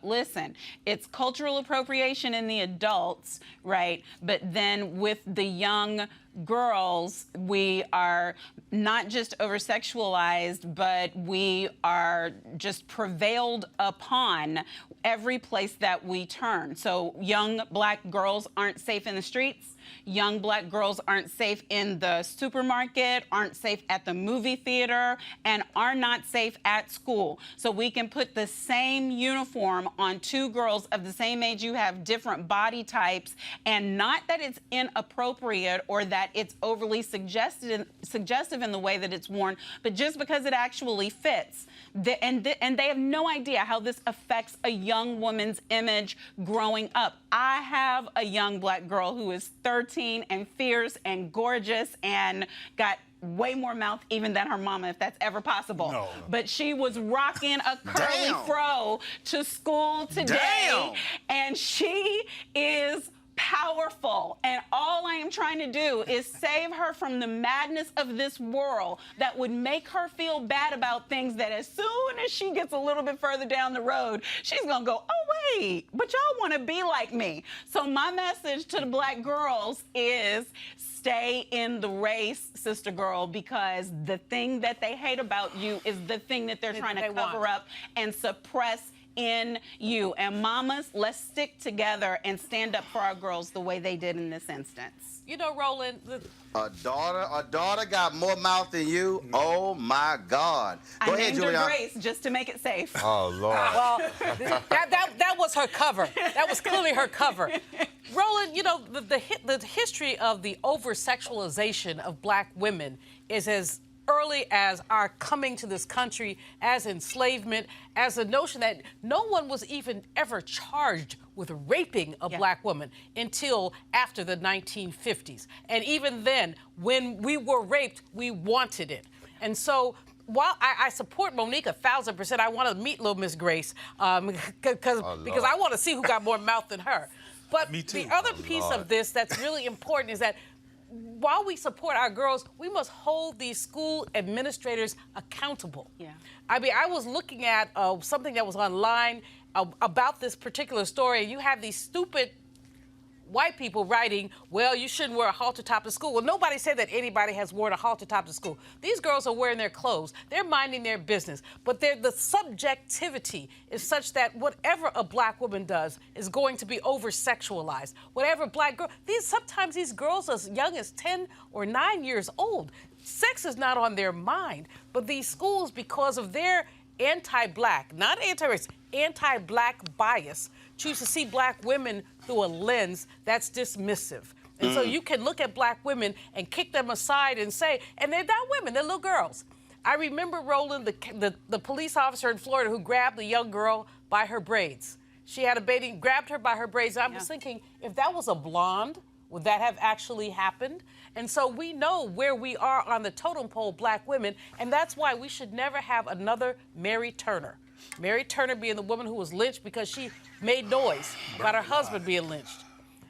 S8: Listen, it's cultural appropriation in the adults, right? But then with the young girls, we are not just over-sexualized, but we are just prevailed upon every place that we turn. So young Black girls aren't safe in the streets. Young Black girls aren't safe in the supermarket, aren't safe at the movie theater, and are not safe at school. So we can put the same uniform on two girls of the same age. You have different body types, and not that it's inappropriate or that it's overly suggestive in the way that it's worn, but just because it actually fits. And they have no idea how this affects a young woman's image growing up. I have a young Black girl who is 13 and fierce and gorgeous and got way more mouth even than her mama, if that's ever possible. No. But she was rocking a curly fro to school today, and she is powerful, and all I am trying to do is save her from the madness of this world that would make her feel bad about things that as soon as she gets a little bit further down the road, she's gonna go, oh wait, but y'all want to be like me. So my message to the Black girls is stay in the race, sister girl, because the thing that they hate about you is the thing that they're trying to cover up and suppress in you. And mamas, let's stick together and stand up for our girls the way they did in this instance.
S4: You know, Roland,
S1: A daughter got more mouth than you. Oh my God. Go
S8: I
S1: ahead,
S8: named her
S1: Juliana.
S8: Grace just to make it safe.
S7: Oh, Lord.
S4: well, that was her cover. That was clearly her cover. Roland, you know, the history of the over-sexualization of black women is as early as our coming to this country, as enslavement, as the notion that no one was even ever charged with raping a black woman until after the 1950s. And even then, when we were raped, we wanted it. And so while I support Monique 1,000%, I want to meet little Miss Grace because I want to see who got more mouth than her. But the other piece of this that's really important is that while we support our girls, we must hold these school administrators accountable.
S8: Yeah.
S4: I mean, I was looking at something that was online about this particular story, and you have these stupid white people writing, well, you shouldn't wear a halter top to school. Well, nobody said that anybody has worn a halter top to school. These girls are wearing their clothes. They're minding their business. But the subjectivity is such that whatever a black woman does is going to be over-sexualized. Whatever black girl, sometimes these girls as young as 10 or 9 years old, sex is not on their mind. But these schools, because of their anti-black, not anti-race, anti-black bias, choose to see black women through a lens that's dismissive. And so you can look at black women and kick them aside and say, and they're not women, they're little girls. I remember, Roland, the police officer in Florida who grabbed the young girl by her braids. She had a baby, grabbed her by her braids. I was thinking, if that was a blonde, would that have actually happened? And so we know where we are on the totem pole, black women, and that's why we should never have another Mary Turner. Mary Turner being the woman who was lynched because she made noise about her husband being lynched.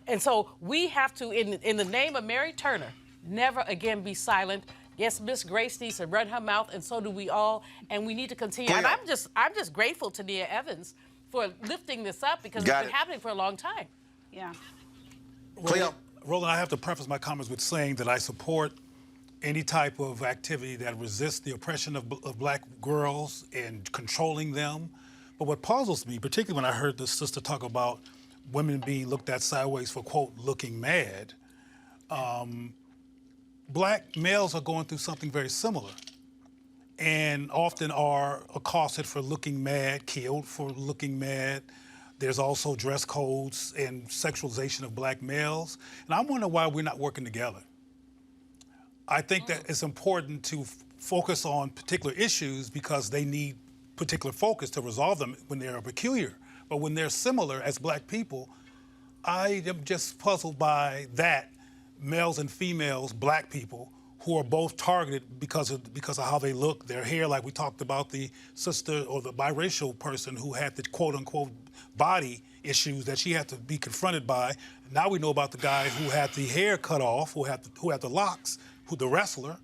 S4: And so we have to, in the name of Mary Turner, never again be silent. Yes, Miss Grace needs to run her mouth, and so do we all. And we need to continue. And I'm just grateful to Nia Evans for lifting this up because it's been happening for a long time.
S8: Yeah.
S5: Roland, I have to preface my comments with saying that I support any type of activity that resists the oppression of black girls and controlling them. But what puzzles me, particularly when I heard the sister talk about women being looked at sideways for, quote, looking mad, black males are going through something very similar and often are accosted for looking mad, killed for looking mad. There's also dress codes and sexualization of black males. And I wonder why we're not working together. I think that it's important to focus on particular issues because they need particular focus to resolve them when they're peculiar. But when they're similar as black people, I am just puzzled by that, males and females, black people, who are both targeted because of how they look, their hair, like we talked about the sister or the biracial person who had the quote-unquote body issues that she had to be confronted by. Now we know about the guy who had the hair cut off, who had the locks, the wrestler.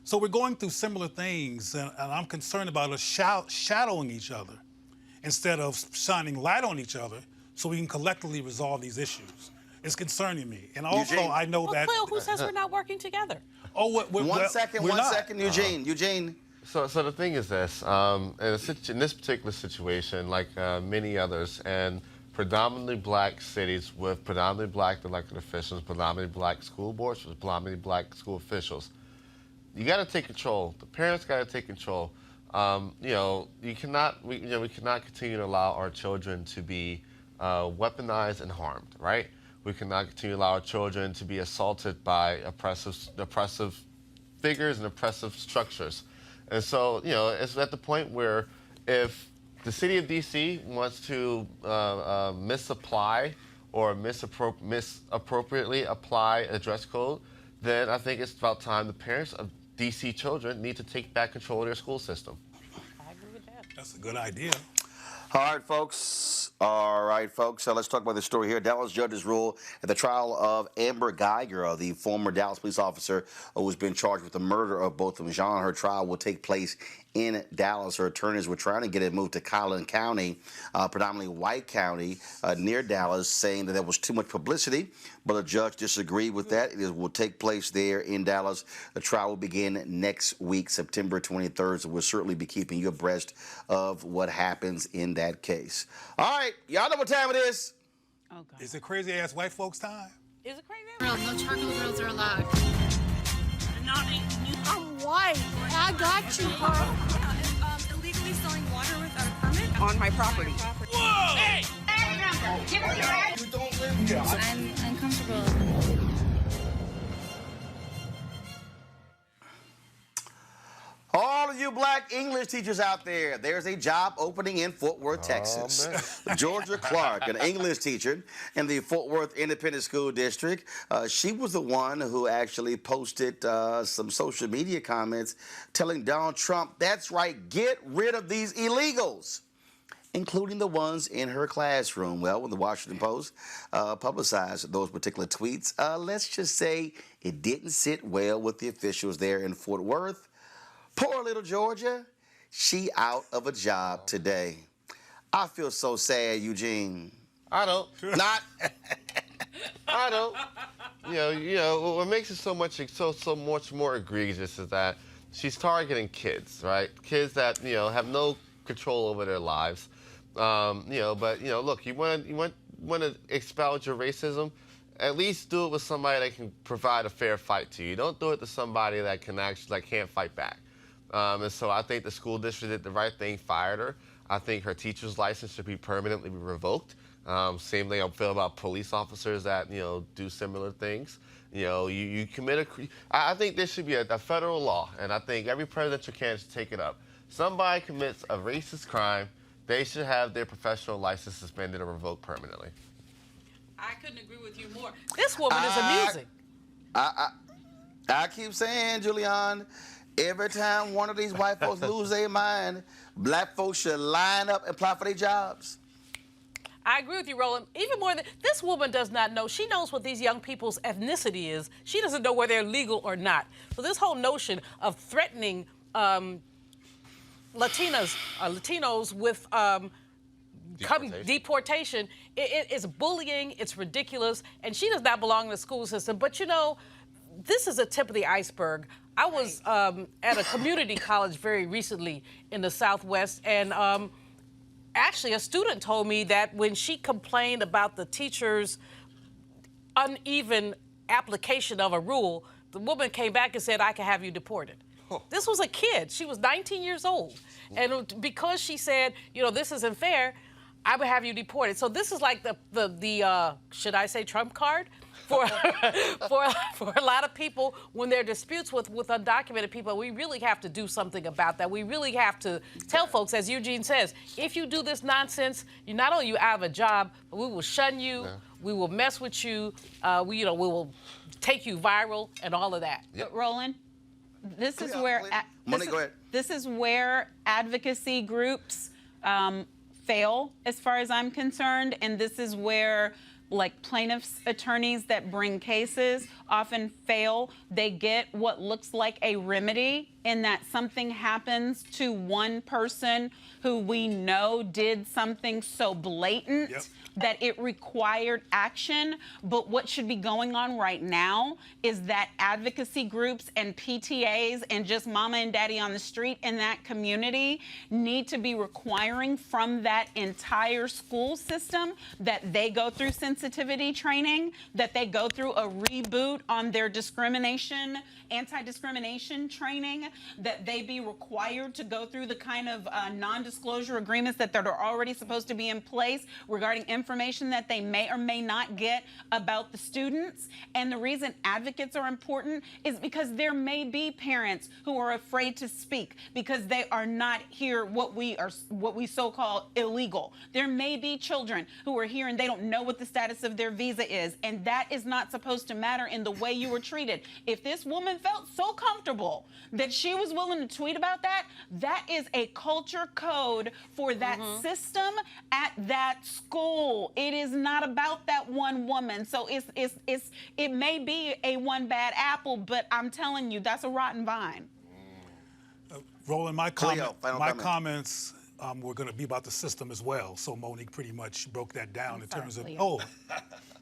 S5: So we're going through similar things, and I'm concerned about us shadowing each other instead of shining light on each other so we can collectively resolve these issues. It's concerning me. And also,
S1: Eugene.
S5: I know that...
S4: Cleo, who says we're not working together?
S5: Oh,
S1: one second, Eugene. Eugene.
S7: So the thing is this, in this particular situation, like many others, and predominantly black cities with predominantly black elected officials, predominantly black school boards, with predominantly black school officials, you got to take control. The parents got to take control. We cannot continue to allow our children to be weaponized and harmed, right? We cannot continue to allow our children to be assaulted by oppressive figures and oppressive structures. And so, it's at the point where if the city of D.C. wants to misapply or misappropriately apply a dress code, then I think it's about time the parents of D.C. children need to take back control of their school system.
S4: I agree with that.
S5: That's a good idea.
S1: All right, folks. All right, folks, so let's talk about this story here. Dallas judges rule at the trial of Amber Guyger, the former Dallas police officer who's been charged with the murder of both of them. Jean, her trial will take place in Dallas. Her attorneys were trying to get it moved to Collin County, predominantly white county, near Dallas, saying that there was too much publicity, but a judge disagreed with that. It will take place there in Dallas. The trial will begin next week, September 23rd, so we'll certainly be keeping you abreast of what happens in that case. All right, y'all know what time it is.
S8: Oh, God.
S5: Is it crazy ass white folks time?
S4: Is it crazy?
S2: No charcoal grills are allowed.
S11: I'm white. I got you, huh?
S2: Illegally selling water without a permit?
S12: On my property.
S5: Whoa!
S2: Hey!
S5: You don't live here.
S11: I'm uncomfortable.
S1: All of you black English teachers out there, there's a job opening in Fort Worth, Texas. Georgia Clark, an English teacher in the Fort Worth Independent School District, she was the one who actually posted some social media comments telling Donald Trump, that's right, get rid of these illegals, including the ones in her classroom. Well, when the Washington Post publicized those particular tweets, let's just say it didn't sit well with the officials there in Fort Worth. Poor little Georgia, she out of a job today. I feel so sad, Eugene.
S7: I don't.
S1: Not.
S7: I don't. You know, what makes it so much more egregious is that she's targeting kids, right? Kids that have no control over their lives. But look, you want to expel your racism, at least do it with somebody that can provide a fair fight to you. Don't do it to somebody that can't fight back. And so I think the school district did the right thing, fired her. I think her teacher's license should be permanently revoked. Same thing I feel about police officers that do similar things. You commit I think there should be a federal law, and I think every presidential candidate should take it up. Somebody commits a racist crime, they should have their professional license suspended or revoked permanently.
S4: I couldn't agree with you more. This woman is amusing.
S1: I keep saying, Julian, every time one of these white folks lose their mind, black folks should line up and apply for their jobs.
S4: I agree with you, Roland. Even more than this woman does not know. She knows what these young people's ethnicity is. She doesn't know whether they're legal or not. So this whole notion of threatening Latinos with deportation, it is bullying. It's ridiculous, and she does not belong in the school system. But this is a tip of the iceberg. I was at a community college very recently in the Southwest, and actually a student told me that when she complained about the teacher's uneven application of a rule, the woman came back and said, I can have you deported. Huh. This was a kid. She was 19 years old. And because she said, this isn't fair, I would have you deported. So this is like the should I say Trump card? For a lot of people, when there are disputes with undocumented people, we really have to do something about that. We really have to tell folks, as Eugene says, if you do this nonsense, not only are you out of a job, but we will shun you, we will mess with you, we will take you viral and all of that.
S8: But Roland, this is where advocacy groups fail, as far as I'm concerned, and this is where plaintiffs' attorneys that bring cases often fail. They get what looks like a remedy in that something happens to one person who we know did something so blatant that it required action. But what should be going on right now is that advocacy groups and PTAs and just mama and daddy on the street in that community need to be requiring from that entire school system that they go through sensitivity training, that they go through a reboot on their anti-discrimination training, that they be required to go through the kind of non-disclosure agreements that are already supposed to be in place regarding information that they may or may not get about the students. And the reason advocates are important is because there may be parents who are afraid to speak because they are not here what we so-called illegal. There may be children who are here and they don't know what the status status of their visa is. And that is not supposed to matter in the way you were treated. If this woman felt so comfortable that she was willing to tweet about that, that is a culture code for that system at that school. It is not about that one woman. So it may be a one bad apple, but I'm telling you, that's a rotten vine.
S5: Roland, my
S1: Cleo, final comment.
S5: comments were going to be about the system as well. So Monique pretty much broke that down in terms of,
S8: Cleo.
S5: oh,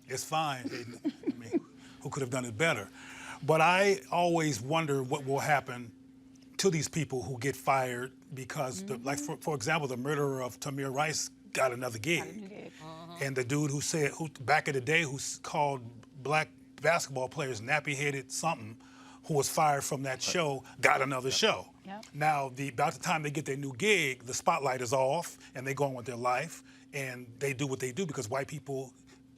S5: it's fine. I mean, who could have done it better? But I always wonder what will happen to these people who get fired because, like for example, the murderer of Tamir Rice got another gig. And the dude who back in the day who called black basketball players nappy-headed something, who was fired from that show, got another show.
S8: Yep.
S5: Now, about the time they get their new gig, the spotlight is off, and they go on with their life, and they do what they do because white people,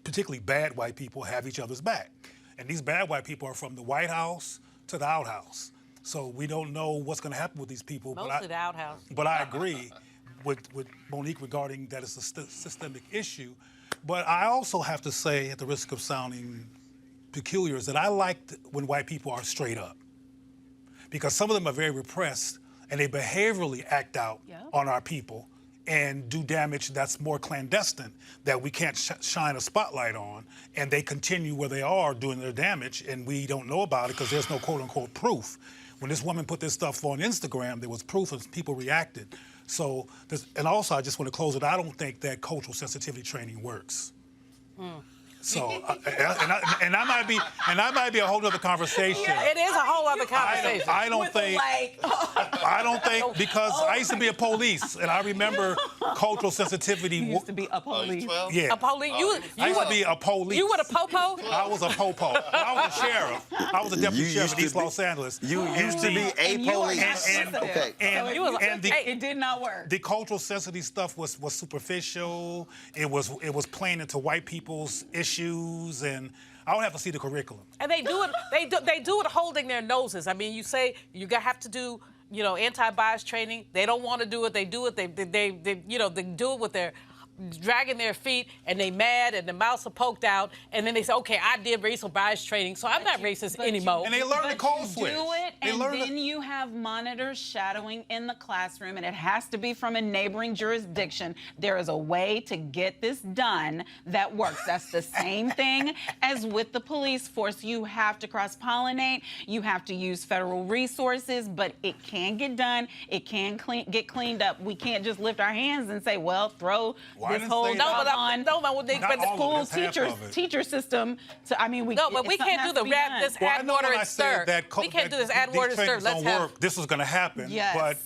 S5: particularly bad white people, have each other's back. And these bad white people are from the White House to the outhouse. So we don't know what's going to happen with these people.
S4: Mostly the outhouse.
S5: But I agree with Monique regarding that it's a systemic issue. But I also have to say, at the risk of sounding peculiar, is that I like when white people are straight up. Because some of them are very repressed and they behaviorally act out on our people and do damage that's more clandestine that we can't shine a spotlight on, and they continue where they are doing their damage and we don't know about it because there's no quote-unquote proof. When this woman put this stuff on Instagram, there was proof and people reacted. So, and also I just want to close it, I don't think that cultural sensitivity training works. So, and I might be a whole other conversation.
S4: It is a whole other conversation.
S5: I don't think because I used to be a police, and I remember cultural sensitivity.
S8: You used to be a police.
S5: Yeah.
S4: A police.
S5: I used to be a police.
S4: You were the popo?
S5: I was a popo. I was a sheriff. I was a deputy sheriff in East Los Angeles.
S1: You used to be a police.
S5: Okay. And
S8: it did not work.
S5: The cultural sensitivity stuff was superficial. It was playing into white people's issues, and I would have to see the curriculum.
S4: And they do it. They do it holding their noses. I mean, you say you have to do, anti-bias training. They don't want to do it. They do it. They do it with their dragging their feet, and they mad, and the mouths are poked out, and then they say, okay, I did racial bias training, so I'm not racist anymore.
S5: And they learn the code switch.
S8: Do it, and then you have monitors shadowing in the classroom, and it has to be from a neighboring jurisdiction. There is a way to get this done that works. That's the same thing as with the police force. You have to cross-pollinate. You have to use federal resources, but it can get done. It can get cleaned up. We can't just lift our hands and say, well, throw this whole teacher system.
S4: But we can't do this add water and stir. We can't do this add water and stir.
S5: Let's have. This is going to happen.
S8: Yes.
S5: But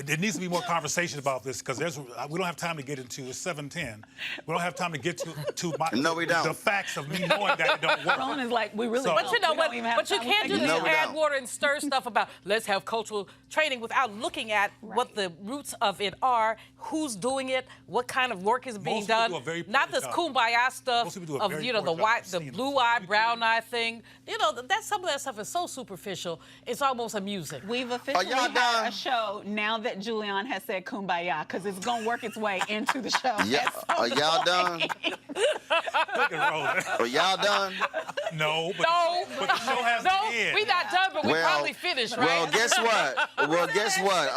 S5: there needs to be more conversation about this because we don't have time to get into. It's 7:10. We don't have time to get to the facts of me knowing that it don't work.
S8: Roland is like, we really don't.
S4: But you can't do this add water and stir stuff about let's have cultural training without looking at what the roots of it are, who's doing it, what kind of work is being done. Not this kumbaya stuff of the blue-eye, brown-eye thing. Some of that stuff is so superficial. It's almost amusing.
S8: We've officially had a show now that Julian has said kumbaya, because it's going to work its way into the show.
S1: Yeah. Are y'all done?
S5: Look at Roland.
S1: Are y'all done?
S5: No. But the show has to end.
S4: We're not done, but we're probably finished, right?
S1: Well, guess what?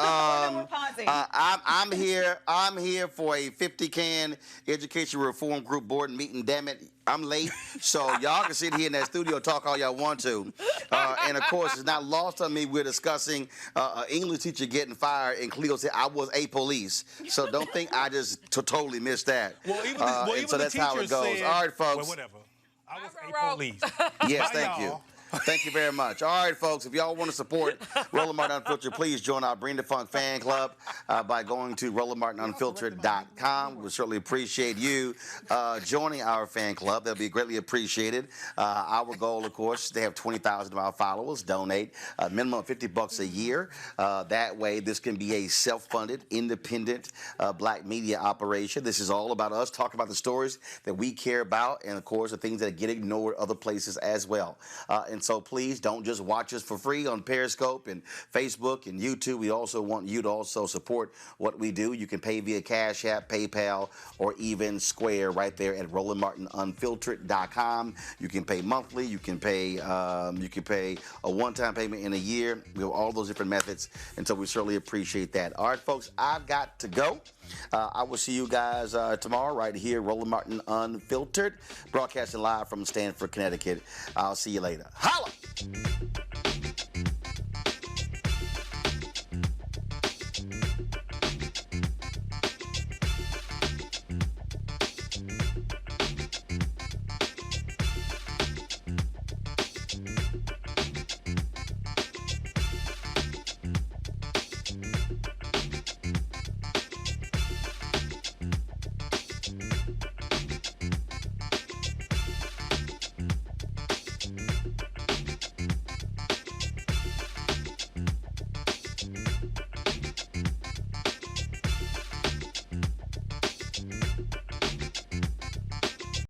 S1: I'm here for a 50-can education reform group board meeting. Damn it, I'm late, so y'all can sit here in that studio and talk all y'all want to. And of course, it's not lost on me. We're discussing an English teacher getting fired, and Cleo said I was a police. So don't think I just totally missed that.
S5: Even
S1: so that's how it goes. All right, folks.
S5: Well, whatever. I was a police.
S1: Yes,
S5: Bye,
S1: thank you.
S5: y'all.
S1: Thank you very much. All right, folks, if y'all want to support Roland Martin Unfiltered, please join our Bring the Funk fan club by going to RolandMartinUnfiltered.com. We certainly appreciate you joining our fan club. That'll be greatly appreciated. Our goal, of course, is to have 20,000 of our followers donate a minimum of $50 a year. That way, this can be a self-funded, independent black media operation. This is all about us talking about the stories that we care about and, of course, the things that get ignored other places as well. And so please don't just watch us for free on Periscope and Facebook and YouTube. We also want you to also support what we do. You can pay via Cash App, PayPal, or even Square right there at RolandMartinUnfiltered.com. You can pay monthly. You can pay a one-time payment in a year. We have all those different methods, and so we certainly appreciate that. All right, folks, I've got to go. I will see you guys tomorrow right here, Roland Martin Unfiltered, broadcasting live from Stamford, Connecticut. I'll see you later. Holla!